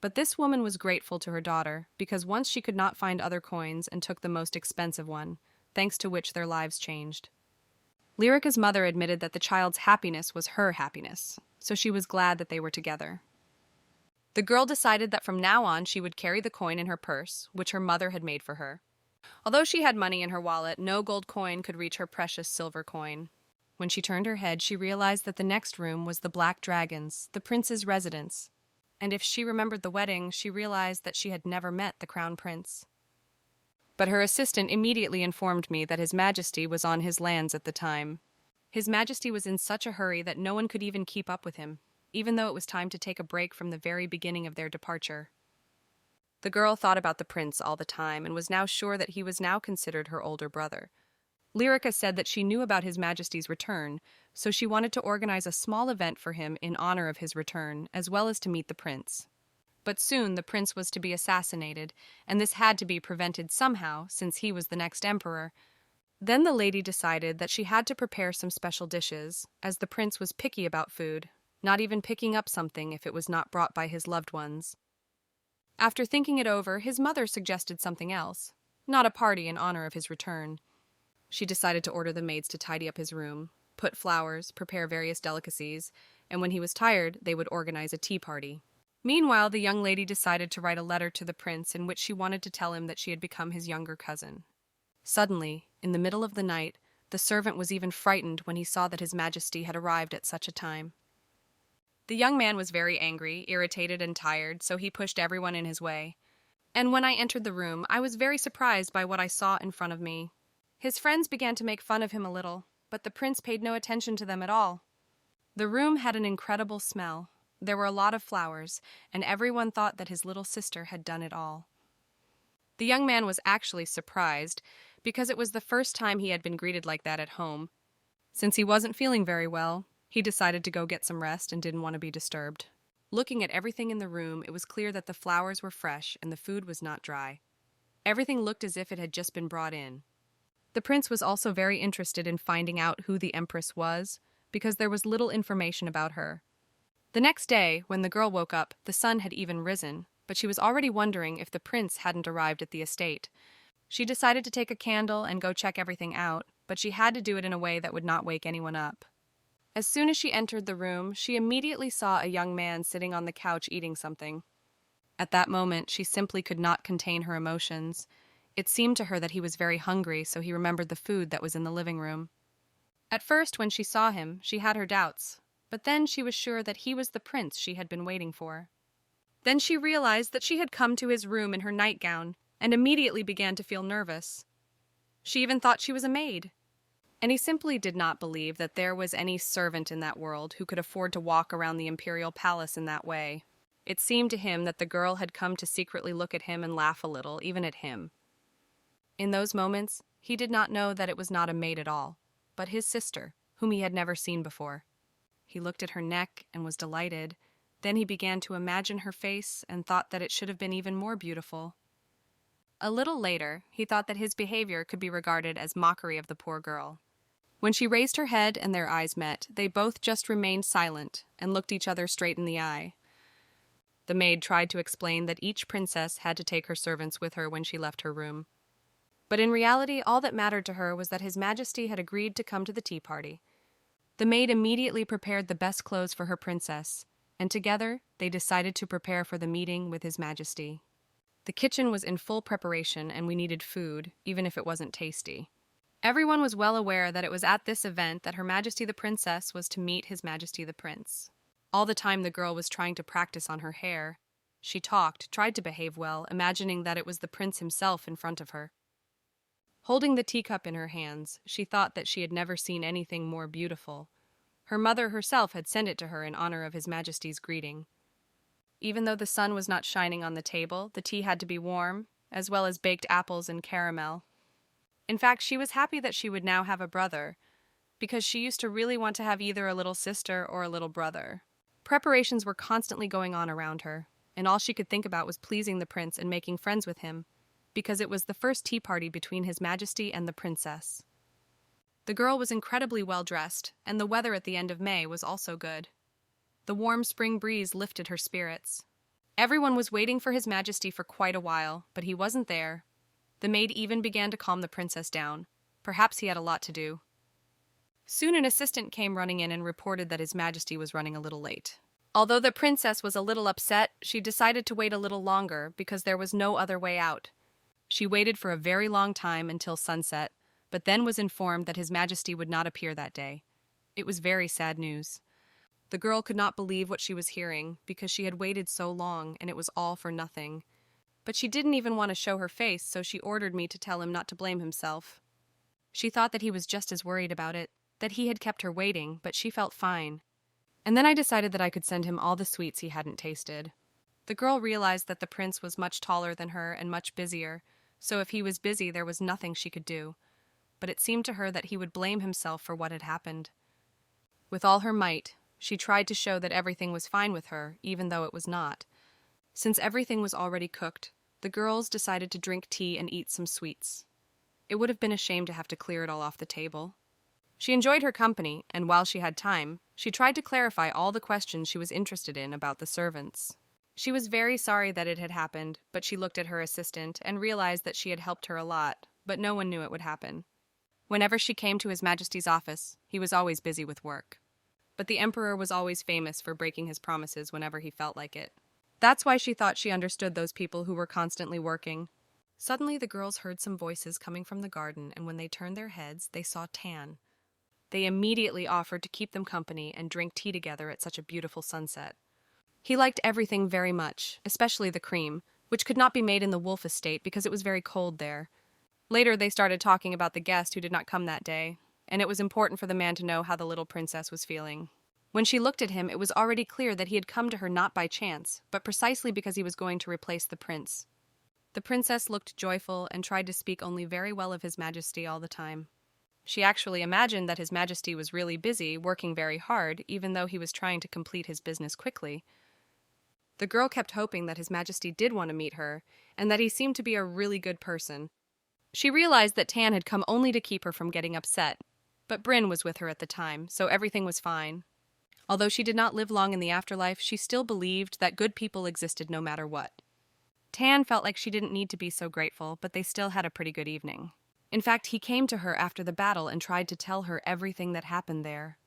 But this woman was grateful to her daughter because once she could not find other coins and took the most expensive one, thanks to which their lives changed. Lyrica's mother admitted that the child's happiness was her happiness, so she was glad that they were together. The girl decided that from now on she would carry the coin in her purse, which her mother had made for her. Although she had money in her wallet, no gold coin could reach her precious silver coin. When she turned her head, she realized that the next room was the Black Dragon's, the prince's residence. And if she remembered the wedding, she realized that she had never met the crown prince. But her assistant immediately informed me that His Majesty was on his lands at the time. His Majesty was in such a hurry that no one could even keep up with him, even though it was time to take a break from the very beginning of their departure. The girl thought about the prince all the time and was now sure that he was now considered her older brother. Lyrica said that she knew about His Majesty's return, so she wanted to organize a small event for him in honor of his return, as well as to meet the prince. But soon the prince was to be assassinated, and this had to be prevented somehow, since he was the next emperor. Then the lady decided that she had to prepare some special dishes, as the prince was picky about food, not even picking up something if it was not brought by his loved ones. After thinking it over, his mother suggested something else, not a party in honor of his return. She decided to order the maids to tidy up his room, put flowers, prepare various delicacies, and when he was tired, they would organize a tea party. Meanwhile, the young lady decided to write a letter to the prince in which she wanted to tell him that she had become his younger cousin. Suddenly, in the middle of the night, the servant was even frightened when he saw that His Majesty had arrived at such a time. The young man was very angry, irritated, and tired, so he pushed everyone in his way. And when I entered the room, I was very surprised by what I saw in front of me. His friends began to make fun of him a little, but the prince paid no attention to them at all. The room had an incredible smell. There were a lot of flowers, and everyone thought that his little sister had done it all. The young man was actually surprised, because it was the first time he had been greeted like that at home. Since he wasn't feeling very well, He decided to go get some rest and didn't want to be disturbed. Looking at everything in the room, it was clear that the flowers were fresh and the food was not dry. Everything looked as if it had just been brought in. The prince was also very interested in finding out who the empress was, because there was little information about her. The next day, when the girl woke up, the sun had even risen, but she was already wondering if the prince hadn't arrived at the estate. She decided to take a candle and go check everything out, but she had to do it in a way that would not wake anyone up. As soon as she entered the room, she immediately saw a young man sitting on the couch eating something. At that moment, she simply could not contain her emotions. It seemed to her that he was very hungry, so he remembered the food that was in the living room. At first, when she saw him, she had her doubts, but then she was sure that he was the prince she had been waiting for. Then she realized that she had come to his room in her nightgown and immediately began to feel nervous. She even thought she was a maid. And he simply did not believe that there was any servant in that world who could afford to walk around the imperial palace in that way. It seemed to him that the girl had come to secretly look at him and laugh a little, even at him. In those moments, he did not know that it was not a maid at all, but his sister, whom he had never seen before. He looked at her neck and was delighted. Then he began to imagine her face and thought that it should have been even more beautiful. A little later, he thought that his behavior could be regarded as mockery of the poor girl. When she raised her head and their eyes met, they both just remained silent and looked each other straight in the eye. The maid tried to explain that each princess had to take her servants with her when she left her room. But in reality, all that mattered to her was that His Majesty had agreed to come to the tea party. The maid immediately prepared the best clothes for her princess, and together they decided to prepare for the meeting with His Majesty. The kitchen was in full preparation and we needed food, even if it wasn't tasty. Everyone was well aware that it was at this event that Her Majesty the Princess was to meet His Majesty the Prince. All the time the girl was trying to practice on her hair. She talked, tried to behave well, imagining that it was the prince himself in front of her. Holding the teacup in her hands, she thought that she had never seen anything more beautiful. Her mother herself had sent it to her in honor of His Majesty's greeting. Even though the sun was not shining on the table, the tea had to be warm, as well as baked apples and caramel. In fact, she was happy that she would now have a brother, because she used to really want to have either a little sister or a little brother. Preparations were constantly going on around her, and all she could think about was pleasing the prince and making friends with him, because it was the first tea party between His Majesty and the princess. The girl was incredibly well dressed, and the weather at the end of May was also good. The warm spring breeze lifted her spirits. Everyone was waiting for His Majesty for quite a while, but he wasn't there. The maid even began to calm the princess down. Perhaps he had a lot to do. Soon an assistant came running in and reported that His Majesty was running a little late. Although the princess was a little upset, she decided to wait a little longer because there was no other way out. She waited for a very long time until sunset, but then was informed that His Majesty would not appear that day. It was very sad news. The girl could not believe what she was hearing because she had waited so long and it was all for nothing. But she didn't even want to show her face, so she ordered me to tell him not to blame himself. She thought that he was just as worried about it, that he had kept her waiting, but she felt fine. And then I decided that I could send him all the sweets he hadn't tasted. The girl realized that the prince was much taller than her and much busier, so if he was busy there was nothing she could do. But it seemed to her that he would blame himself for what had happened. With all her might, she tried to show that everything was fine with her, even though it was not. Since everything was already cooked, the girls decided to drink tea and eat some sweets. It would have been a shame to have to clear it all off the table. She enjoyed her company, and while she had time, she tried to clarify all the questions she was interested in about the servants. She was very sorry that it had happened, but she looked at her assistant and realized that she had helped her a lot, but no one knew it would happen. Whenever she came to His Majesty's office, he was always busy with work. But the emperor was always famous for breaking his promises whenever he felt like it. That's why she thought she understood those people who were constantly working. Suddenly the girls heard some voices coming from the garden, and when they turned their heads, they saw Tan. They immediately offered to keep them company and drink tea together at such a beautiful sunset. He liked everything very much, especially the cream, which could not be made in the wolf estate because it was very cold there. Later they started talking about the guest who did not come that day, and it was important for the man to know how the little princess was feeling. When she looked at him, it was already clear that he had come to her not by chance, but precisely because he was going to replace the prince. The princess looked joyful and tried to speak only very well of His Majesty all the time. She actually imagined that His Majesty was really busy, working very hard, even though he was trying to complete his business quickly. The girl kept hoping that His Majesty did want to meet her, and that he seemed to be a really good person. She realized that Tan had come only to keep her from getting upset, but Bryn was with her at the time, so everything was fine. Although she did not live long in the afterlife, she still believed that good people existed no matter what. Tan felt like she didn't need to be so grateful, but they still had a pretty good evening. In fact, he came to her after the battle and tried to tell her everything that happened there.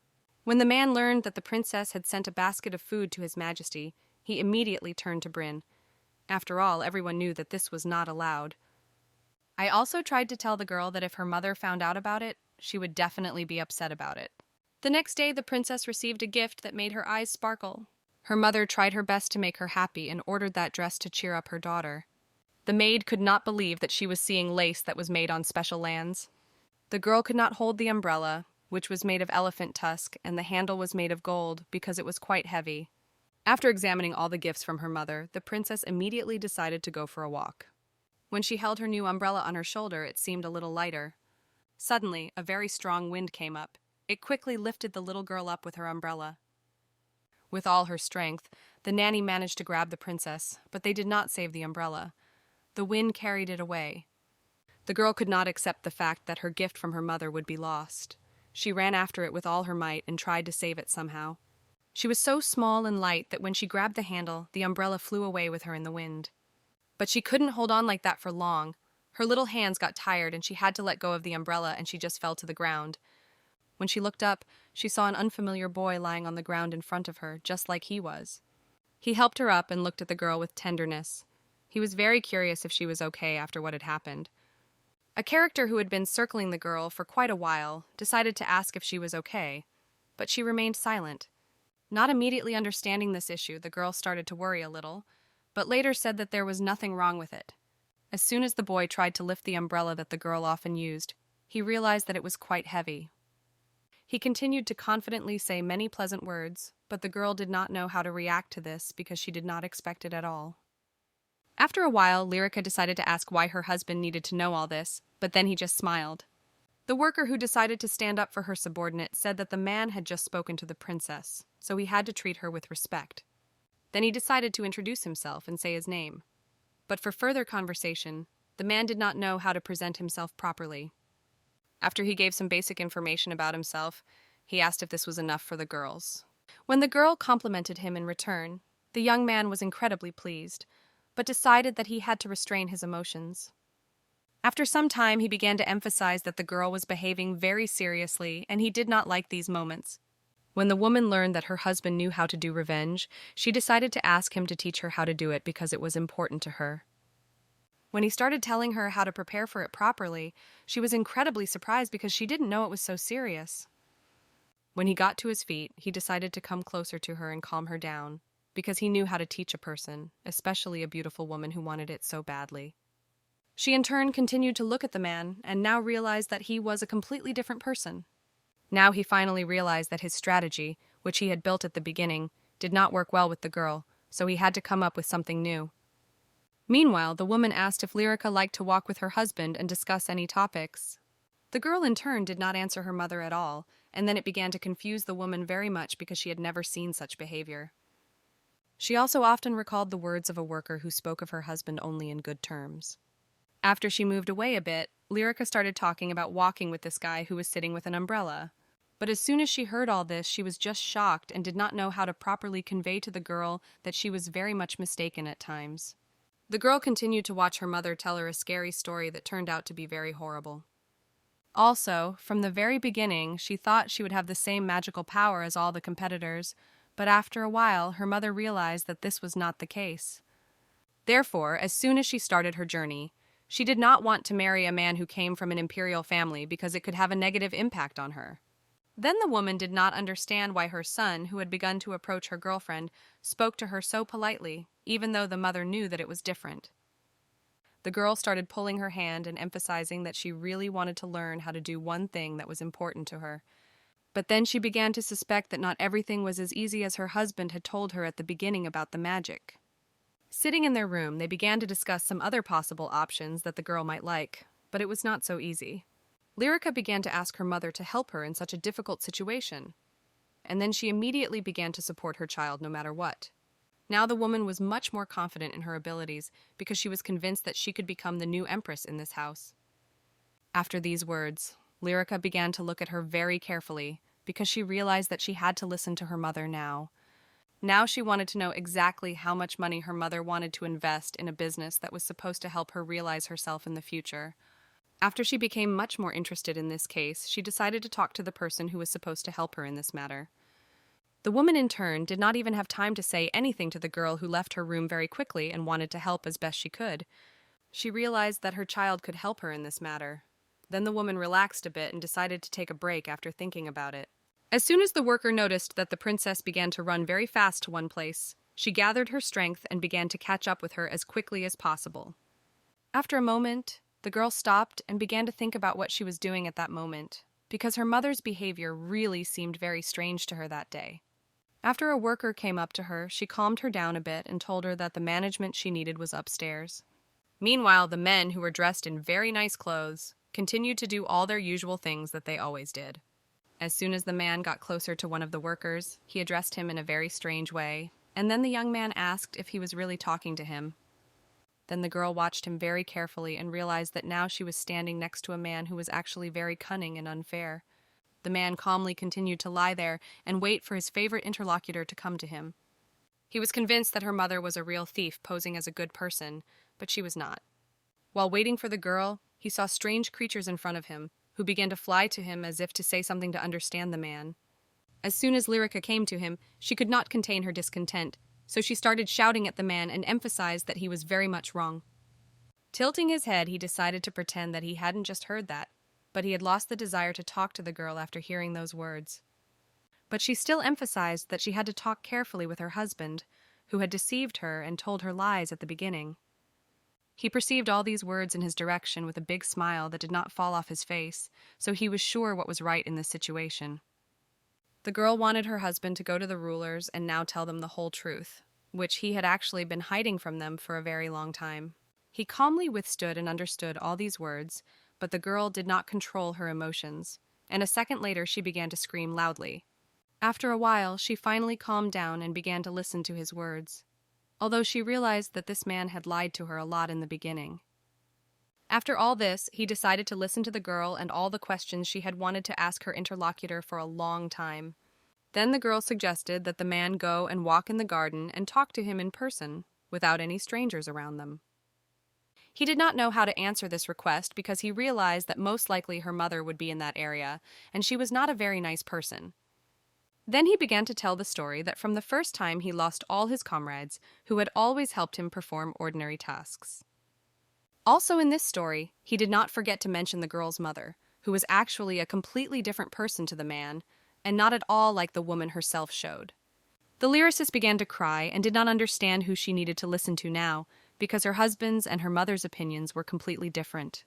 When the man learned that the princess had sent a basket of food to His Majesty, he immediately turned to Bryn. After all, everyone knew that this was not allowed. I also tried to tell the girl that if her mother found out about it, she would definitely be upset about it. The next day, the princess received a gift that made her eyes sparkle. Her mother tried her best to make her happy and ordered that dress to cheer up her daughter. The maid could not believe that she was seeing lace that was made on special lands. The girl could not hold the umbrella, which was made of elephant tusk, and the handle was made of gold because it was quite heavy. After examining all the gifts from her mother, the princess immediately decided to go for a walk. When she held her new umbrella on her shoulder, it seemed a little lighter. Suddenly, a very strong wind came up. It quickly lifted the little girl up with her umbrella. With all her strength, the nanny managed to grab the princess, but they did not save the umbrella. The wind carried it away. The girl could not accept the fact that her gift from her mother would be lost. She ran after it with all her might and tried to save it somehow. She was so small and light that when she grabbed the handle, the umbrella flew away with her in the wind. But she couldn't hold on like that for long. Her little hands got tired and she had to let go of the umbrella and she just fell to the ground. When she looked up, she saw an unfamiliar boy lying on the ground in front of her, just like he was. He helped her up and looked at the girl with tenderness. He was very curious if she was okay after what had happened. A character who had been circling the girl for quite a while decided to ask if she was okay, but she remained silent. Not immediately understanding this issue, the girl started to worry a little, but later said that there was nothing wrong with it. As soon as the boy tried to lift the umbrella that the girl often used, he realized that it was quite heavy. He continued to confidently say many pleasant words, but the girl did not know how to react to this because she did not expect it at all. After a while, Ririka decided to ask why her husband needed to know all this, but then he just smiled. The worker who decided to stand up for her subordinate said that the man had just spoken to the princess, so he had to treat her with respect. Then he decided to introduce himself and say his name. But for further conversation, the man did not know how to present himself properly. After he gave some basic information about himself, he asked if this was enough for the girls. When the girl complimented him in return, the young man was incredibly pleased, but decided that he had to restrain his emotions. After some time, he began to emphasize that the girl was behaving very seriously, and he did not like these moments. When the woman learned that her husband knew how to do revenge, she decided to ask him to teach her how to do it because it was important to her. When he started telling her how to prepare for it properly, she was incredibly surprised because she didn't know it was so serious. When he got to his feet, he decided to come closer to her and calm her down, because he knew how to teach a person, especially a beautiful woman who wanted it so badly. She in turn continued to look at the man and now realized that he was a completely different person. Now he finally realized that his strategy, which he had built at the beginning, did not work well with the girl, so he had to come up with something new. Meanwhile, the woman asked if Ririka liked to walk with her husband and discuss any topics. The girl in turn did not answer her mother at all, and then it began to confuse the woman very much because she had never seen such behavior. She also often recalled the words of a worker who spoke of her husband only in good terms. After she moved away a bit, Ririka started talking about walking with this guy who was sitting with an umbrella. But as soon as she heard all this, she was just shocked and did not know how to properly convey to the girl that she was very much mistaken at times. The girl continued to watch her mother tell her a scary story that turned out to be very horrible. Also, from the very beginning, she thought she would have the same magical power as all the competitors, but after a while, her mother realized that this was not the case. Therefore, as soon as she started her journey, she did not want to marry a man who came from an imperial family because it could have a negative impact on her. Then the woman did not understand why her son, who had begun to approach her girlfriend, spoke to her so politely, even though the mother knew that it was different. The girl started pulling her hand and emphasizing that she really wanted to learn how to do one thing that was important to her. But then she began to suspect that not everything was as easy as her husband had told her at the beginning about the magic. Sitting in their room, they began to discuss some other possible options that the girl might like, but it was not so easy. Lyrica began to ask her mother to help her in such a difficult situation, and then she immediately began to support her child no matter what. Now the woman was much more confident in her abilities because she was convinced that she could become the new empress in this house. After these words, Lyrica began to look at her very carefully because she realized that she had to listen to her mother now. Now she wanted to know exactly how much money her mother wanted to invest in a business that was supposed to help her realize herself in the future. After she became much more interested in this case, she decided to talk to the person who was supposed to help her in this matter. The woman in turn did not even have time to say anything to the girl who left her room very quickly and wanted to help as best she could. She realized that her child could help her in this matter. Then the woman relaxed a bit and decided to take a break after thinking about it. As soon as the worker noticed that the princess began to run very fast to one place, she gathered her strength and began to catch up with her as quickly as possible. After a moment, the girl stopped and began to think about what she was doing at that moment, because her mother's behavior really seemed very strange to her that day. After a worker came up to her, she calmed her down a bit and told her that the management she needed was upstairs. Meanwhile, the men, who were dressed in very nice clothes, continued to do all their usual things that they always did. As soon as the man got closer to one of the workers, he addressed him in a very strange way, and then the young man asked if he was really talking to him. Then the girl watched him very carefully and realized that now she was standing next to a man who was actually very cunning and unfair. The man calmly continued to lie there and wait for his favorite interlocutor to come to him. He was convinced that her mother was a real thief posing as a good person, but she was not. While waiting for the girl, he saw strange creatures in front of him, who began to fly to him as if to say something to understand the man. As soon as Lyrica came to him, she could not contain her discontent, so she started shouting at the man and emphasized that he was very much wrong. Tilting his head, he decided to pretend that he hadn't just heard that, but he had lost the desire to talk to the girl after hearing those words. But she still emphasized that she had to talk carefully with her husband, who had deceived her and told her lies at the beginning. He perceived all these words in his direction with a big smile that did not fall off his face, so he was sure what was right in this situation. The girl wanted her husband to go to the rulers and now tell them the whole truth, which he had actually been hiding from them for a very long time. He calmly withstood and understood all these words, but the girl did not control her emotions, and a second later she began to scream loudly. After a while, she finally calmed down and began to listen to his words, although she realized that this man had lied to her a lot in the beginning. After all this, he decided to listen to the girl and all the questions she had wanted to ask her interlocutor for a long time. Then the girl suggested that the man go and walk in the garden and talk to him in person, without any strangers around them. He did not know how to answer this request because he realized that most likely her mother would be in that area, and she was not a very nice person. Then he began to tell the story that from the first time he lost all his comrades, who had always helped him perform ordinary tasks. Also in this story, he did not forget to mention the girl's mother, who was actually a completely different person to the man, and not at all like the woman herself showed. The lyricist began to cry and did not understand who she needed to listen to now, because her husband's and her mother's opinions were completely different.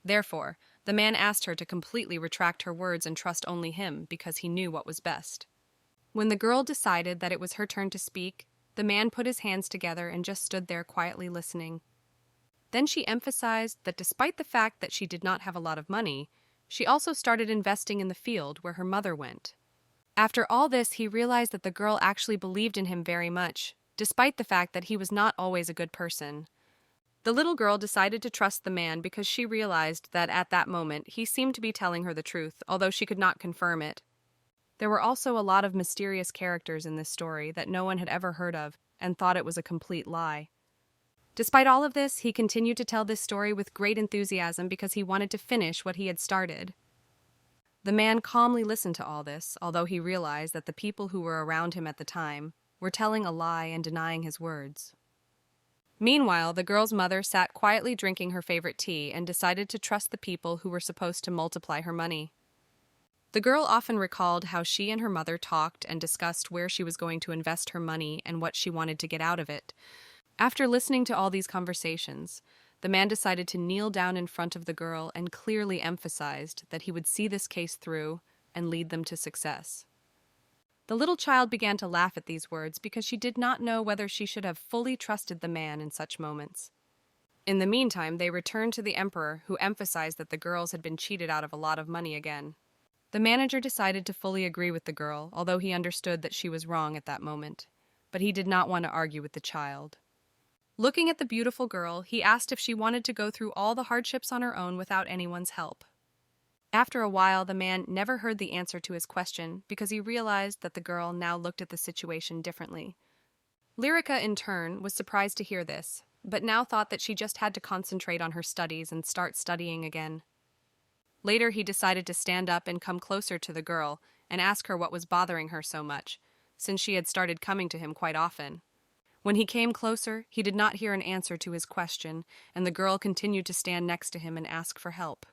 Therefore, the man asked her to completely retract her words and trust only him because he knew what was best. When the girl decided that it was her turn to speak, the man put his hands together and just stood there quietly listening. Then she emphasized that despite the fact that she did not have a lot of money, she also started investing in the field where her mother went. After all this, he realized that the girl actually believed in him very much, despite the fact that he was not always a good person. The little girl decided to trust the man because she realized that at that moment he seemed to be telling her the truth, although she could not confirm it. There were also a lot of mysterious characters in this story that no one had ever heard of and thought it was a complete lie. Despite all of this, he continued to tell this story with great enthusiasm because he wanted to finish what he had started. The man calmly listened to all this, although he realized that the people who were around him at the time were telling a lie and denying his words. Meanwhile, the girl's mother sat quietly drinking her favorite tea and decided to trust the people who were supposed to multiply her money. The girl often recalled how she and her mother talked and discussed where she was going to invest her money and what she wanted to get out of it. After listening to all these conversations, the man decided to kneel down in front of the girl and clearly emphasized that he would see this case through and lead them to success. The little child began to laugh at these words because she did not know whether she should have fully trusted the man in such moments. In the meantime, they returned to the emperor, who emphasized that the girls had been cheated out of a lot of money again. The manager decided to fully agree with the girl, although he understood that she was wrong at that moment. But he did not want to argue with the child. Looking at the beautiful girl, he asked if she wanted to go through all the hardships on her own without anyone's help. After a while, the man never heard the answer to his question because he realized that the girl now looked at the situation differently. Lyrica, in turn, was surprised to hear this, but now thought that she just had to concentrate on her studies and start studying again. Later, he decided to stand up and come closer to the girl and ask her what was bothering her so much, since she had started coming to him quite often. When he came closer, he did not hear an answer to his question, and the girl continued to stand next to him and ask for help.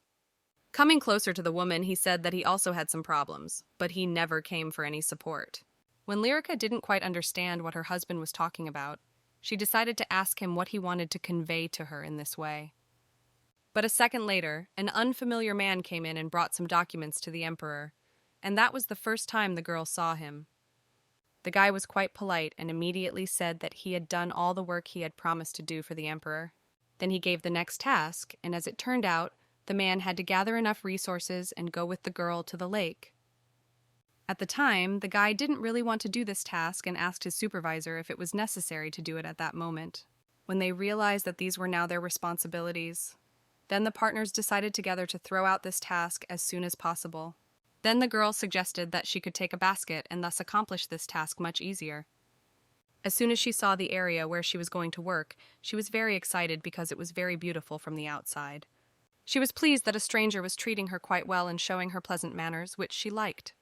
Coming closer to the woman, he said that he also had some problems, but he never came for any support. When Lyrica didn't quite understand what her husband was talking about, she decided to ask him what he wanted to convey to her in this way. But a second later, an unfamiliar man came in and brought some documents to the emperor, and that was the first time the girl saw him. The guy was quite polite and immediately said that he had done all the work he had promised to do for the emperor. Then he gave the next task, and as it turned out, the man had to gather enough resources and go with the girl to the lake. At the time, the guy didn't really want to do this task and asked his supervisor if it was necessary to do it at that moment. When they realized that these were now their responsibilities, then the partners decided together to throw out this task as soon as possible. Then the girl suggested that she could take a basket and thus accomplish this task much easier. As soon as she saw the area where she was going to work, she was very excited because it was very beautiful from the outside. She was pleased that a stranger was treating her quite well and showing her pleasant manners, which she liked.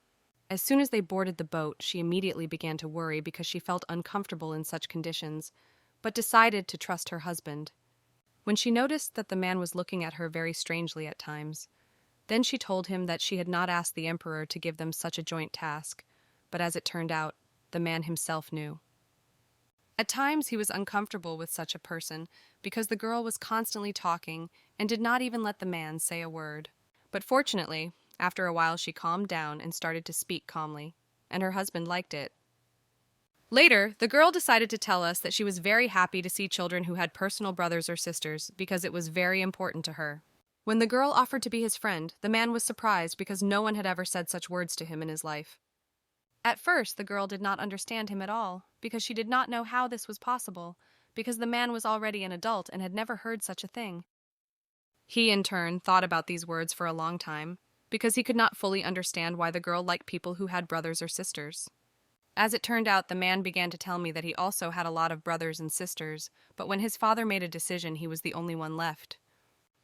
As soon as they boarded the boat, she immediately began to worry because she felt uncomfortable in such conditions, but decided to trust her husband. When she noticed that the man was looking at her very strangely at times, then she told him that she had not asked the emperor to give them such a joint task, but as it turned out, the man himself knew. At times he was uncomfortable with such a person because the girl was constantly talking and did not even let the man say a word. But fortunately, after a while she calmed down and started to speak calmly, and her husband liked it. Later, the girl decided to tell us that she was very happy to see children who had personal brothers or sisters because it was very important to her. When the girl offered to be his friend, the man was surprised because no one had ever said such words to him in his life. At first, the girl did not understand him at all, because she did not know how this was possible, because the man was already an adult and had never heard such a thing. He, in turn, thought about these words for a long time, because he could not fully understand why the girl liked people who had brothers or sisters. As it turned out, the man began to tell me that he also had a lot of brothers and sisters, but when his father made a decision, he was the only one left.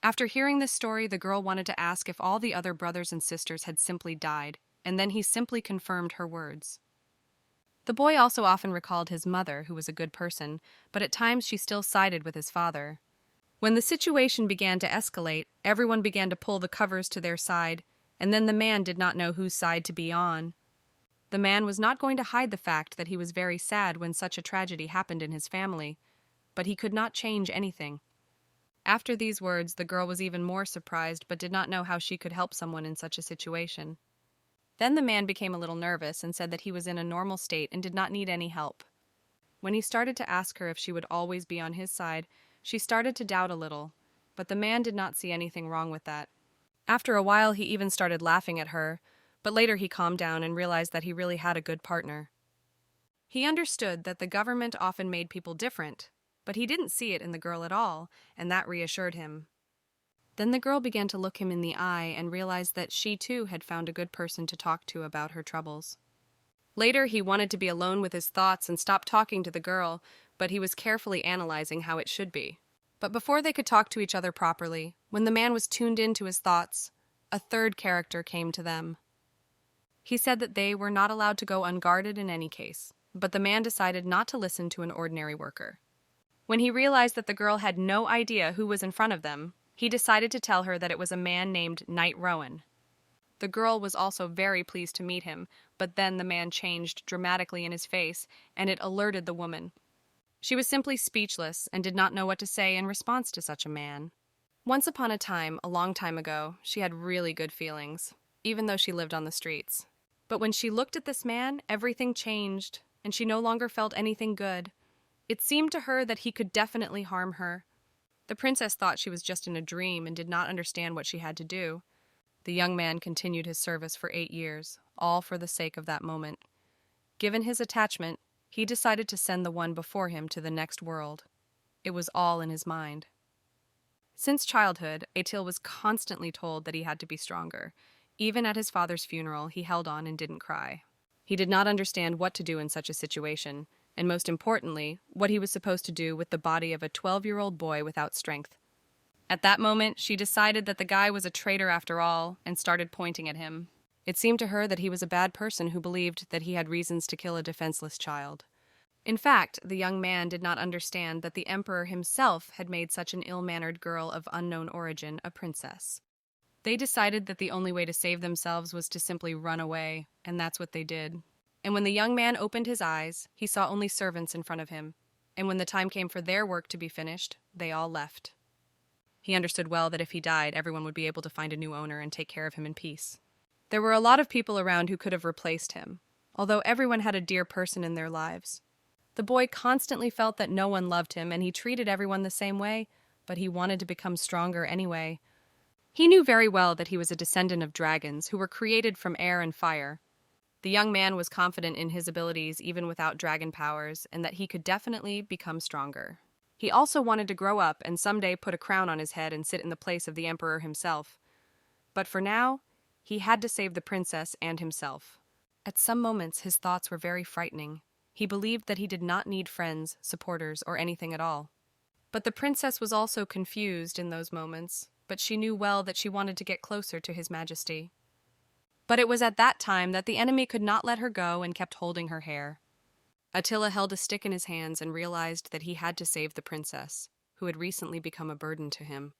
After hearing this story, the girl wanted to ask if all the other brothers and sisters had simply died, and then he simply confirmed her words. The boy also often recalled his mother, who was a good person, but at times she still sided with his father. When the situation began to escalate, everyone began to pull the covers to their side, and then the man did not know whose side to be on. The man was not going to hide the fact that he was very sad when such a tragedy happened in his family, but he could not change anything. After these words, the girl was even more surprised but did not know how she could help someone in such a situation. Then the man became a little nervous and said that he was in a normal state and did not need any help. When he started to ask her if she would always be on his side, she started to doubt a little, but the man did not see anything wrong with that. After a while, he even started laughing at her, but later he calmed down and realized that he really had a good partner. He understood that the government often made people different, but he didn't see it in the girl at all, and that reassured him. Then the girl began to look him in the eye and realized that she too had found a good person to talk to about her troubles. Later, he wanted to be alone with his thoughts and stop talking to the girl, but he was carefully analyzing how it should be. But before they could talk to each other properly, when the man was tuned into his thoughts, a third character came to them. He said that they were not allowed to go unguarded in any case, but the man decided not to listen to an ordinary worker. When he realized that the girl had no idea who was in front of them, he decided to tell her that it was a man named Knight Rowan. The girl was also very pleased to meet him, but then the man changed dramatically in his face, and it alerted the woman. She was simply speechless and did not know what to say in response to such a man. Once upon a time, a long time ago, she had really good feelings, even though she lived on the streets. But when she looked at this man, everything changed, and she no longer felt anything good. It seemed to her that he could definitely harm her. The princess thought she was just in a dream and did not understand what she had to do. The young man continued his service for 8 years, all for the sake of that moment. Given his attachment, he decided to send the one before him to the next world. It was all in his mind. Since childhood, Atil was constantly told that he had to be stronger. Even at his father's funeral, he held on and didn't cry. He did not understand what to do in such a situation, and most importantly, what he was supposed to do with the body of a 12-year-old boy without strength. At that moment, she decided that the guy was a traitor after all and started pointing at him. It seemed to her that he was a bad person who believed that he had reasons to kill a defenseless child. In fact, the young man did not understand that the emperor himself had made such an ill-mannered girl of unknown origin a princess. They decided that the only way to save themselves was to simply run away, and that's what they did. And when the young man opened his eyes, he saw only servants in front of him. And when the time came for their work to be finished, they all left. He understood well that if he died, everyone would be able to find a new owner and take care of him in peace. There were a lot of people around who could have replaced him, although everyone had a dear person in their lives. The boy constantly felt that no one loved him, and he treated everyone the same way, but he wanted to become stronger anyway. He knew very well that he was a descendant of dragons who were created from air and fire. The young man was confident in his abilities even without dragon powers, and that he could definitely become stronger. He also wanted to grow up and someday put a crown on his head and sit in the place of the emperor himself. But for now, he had to save the princess and himself. At some moments, his thoughts were very frightening. He believed that he did not need friends, supporters, or anything at all. But the princess was also confused in those moments, but she knew well that she wanted to get closer to His Majesty. But it was at that time that the enemy could not let her go and kept holding her hair. Attila held a stick in his hands and realized that he had to save the princess, who had recently become a burden to him.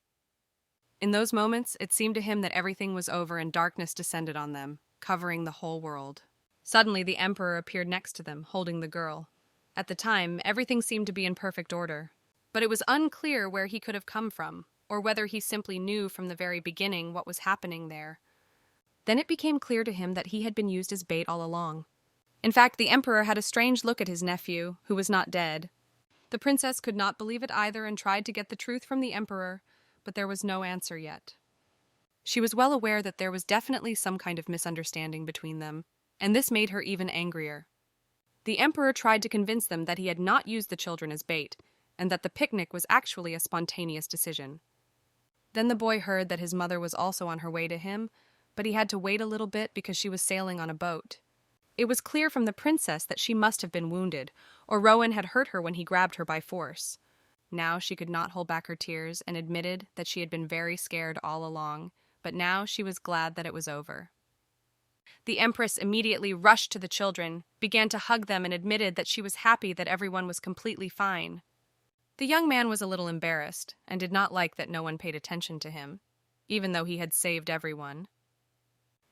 In those moments, it seemed to him that everything was over and darkness descended on them, covering the whole world. Suddenly, the emperor appeared next to them, holding the girl. At the time, everything seemed to be in perfect order, but it was unclear where he could have come from, or whether he simply knew from the very beginning what was happening there. Then it became clear to him that he had been used as bait all along. In fact, the emperor had a strange look at his nephew, who was not dead. The princess could not believe it either and tried to get the truth from the emperor, but there was no answer yet. She was well aware that there was definitely some kind of misunderstanding between them, and this made her even angrier. The emperor tried to convince them that he had not used the children as bait, and that the picnic was actually a spontaneous decision. Then the boy heard that his mother was also on her way to him, but he had to wait a little bit because she was sailing on a boat. It was clear from the princess that she must have been wounded, or Rowan had hurt her when he grabbed her by force. Now she could not hold back her tears and admitted that she had been very scared all along, but now she was glad that it was over. The empress immediately rushed to the children, began to hug them, and admitted that she was happy that everyone was completely fine. The young man was a little embarrassed and did not like that no one paid attention to him, even though he had saved everyone.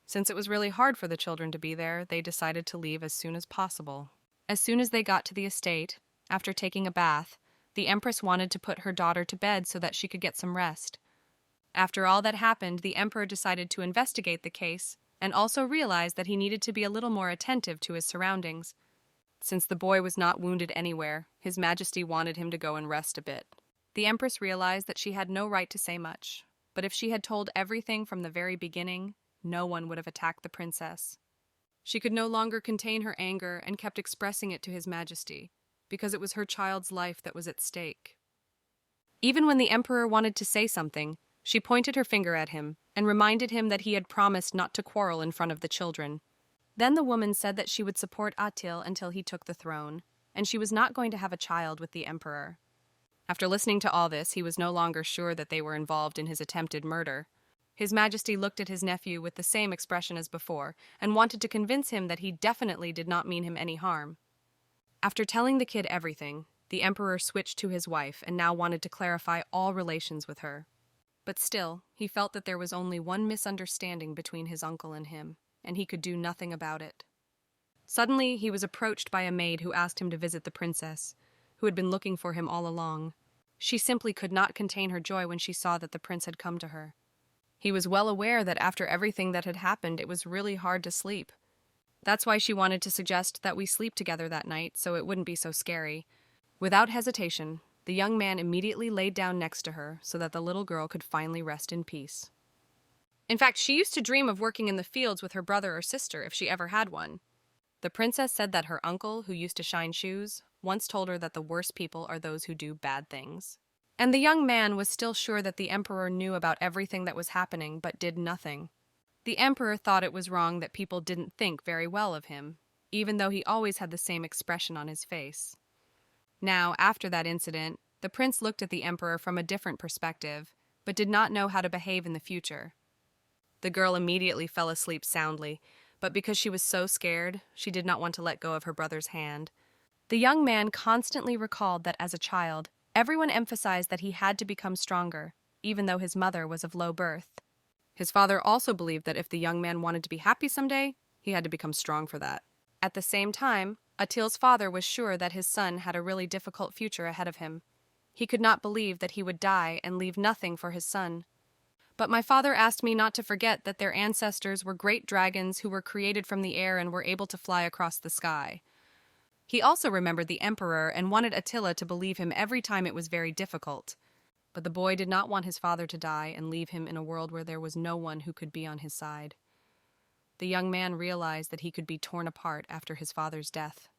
Since it was really hard for the children to be there, they decided to leave as soon as possible. As soon as they got to the estate, after taking a bath, the empress wanted to put her daughter to bed so that she could get some rest. After all that happened, the emperor decided to investigate the case and also realized that he needed to be a little more attentive to his surroundings. Since the boy was not wounded anywhere, His Majesty wanted him to go and rest a bit. The empress realized that she had no right to say much, but if she had told everything from the very beginning, no one would have attacked the princess. She could no longer contain her anger and kept expressing it to His Majesty, because it was her child's life that was at stake. Even when the emperor wanted to say something, she pointed her finger at him and reminded him that he had promised not to quarrel in front of the children. Then the woman said that she would support Atil until he took the throne, and she was not going to have a child with the emperor. After listening to all this, he was no longer sure that they were involved in his attempted murder. His Majesty looked at his nephew with the same expression as before and wanted to convince him that he definitely did not mean him any harm. After telling the kid everything, the emperor switched to his wife and now wanted to clarify all relations with her. But still, he felt that there was only one misunderstanding between his uncle and him, and he could do nothing about it. Suddenly, he was approached by a maid who asked him to visit the princess, who had been looking for him all along. She simply could not contain her joy when she saw that the prince had come to her. He was well aware that after everything that had happened, it was really hard to sleep. That's why she wanted to suggest that we sleep together that night so it wouldn't be so scary. Without hesitation, The young man immediately laid down next to her so that the little girl could finally rest in peace. In fact, she used to dream of working in the fields with her brother or sister if she ever had one. The princess said that her uncle, who used to shine shoes, once told her that the worst people are those who do bad things. And the young man was still sure that the emperor knew about everything that was happening but did nothing. The emperor thought it was wrong that people didn't think very well of him, even though he always had the same expression on his face. Now, after that incident, the prince looked at the emperor from a different perspective, but did not know how to behave in the future. The girl immediately fell asleep soundly, but because she was so scared, she did not want to let go of her brother's hand. The young man constantly recalled that as a child, everyone emphasized that he had to become stronger, even though his mother was of low birth. His father also believed that if the young man wanted to be happy someday, he had to become strong for that. At the same time, Atil's father was sure that his son had a really difficult future ahead of him. He could not believe that he would die and leave nothing for his son. But my father asked me not to forget that their ancestors were great dragons who were created from the air and were able to fly across the sky. He also remembered the emperor and wanted Attila to believe him every time it was very difficult. But the boy did not want his father to die and leave him in a world where there was no one who could be on his side. The young man realized that he could be torn apart after his father's death.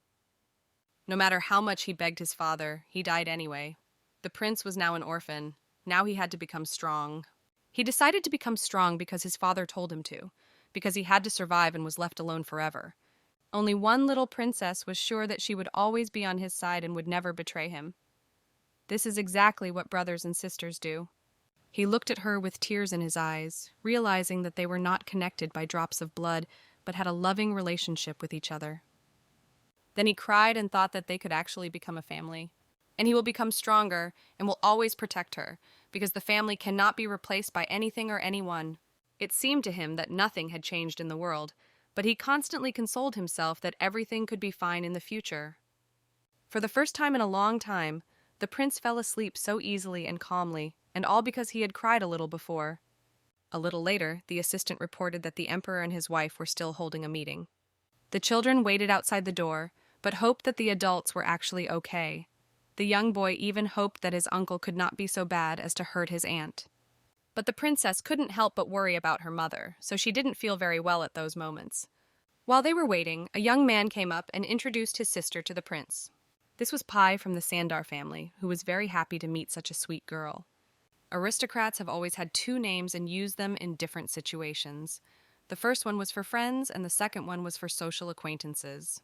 No matter how much he begged his father, he died anyway. The prince was now an orphan. Now he had to become strong. He decided to become strong because his father told him to, because he had to survive and was left alone forever. Only one little princess was sure that she would always be on his side and would never betray him. This is exactly what brothers and sisters do. He looked at her with tears in his eyes, realizing that they were not connected by drops of blood, but had a loving relationship with each other. Then he cried and thought that they could actually become a family. And he will become stronger and will always protect her, because the family cannot be replaced by anything or anyone. It seemed to him that nothing had changed in the world, but he constantly consoled himself that everything could be fine in the future. For the first time in a long time, the prince fell asleep so easily and calmly, and all because he had cried a little before. A little later, the assistant reported that the emperor and his wife were still holding a meeting. The children waited outside the door, but hoped that the adults were actually okay. The young boy even hoped that his uncle could not be so bad as to hurt his aunt. But the princess couldn't help but worry about her mother, so she didn't feel very well at those moments. While they were waiting, a young man came up and introduced his sister to the prince. This was Pai from the Sandar family, who was very happy to meet such a sweet girl. Aristocrats have always had two names and used them in different situations. The first one was for friends, and the second one was for social acquaintances.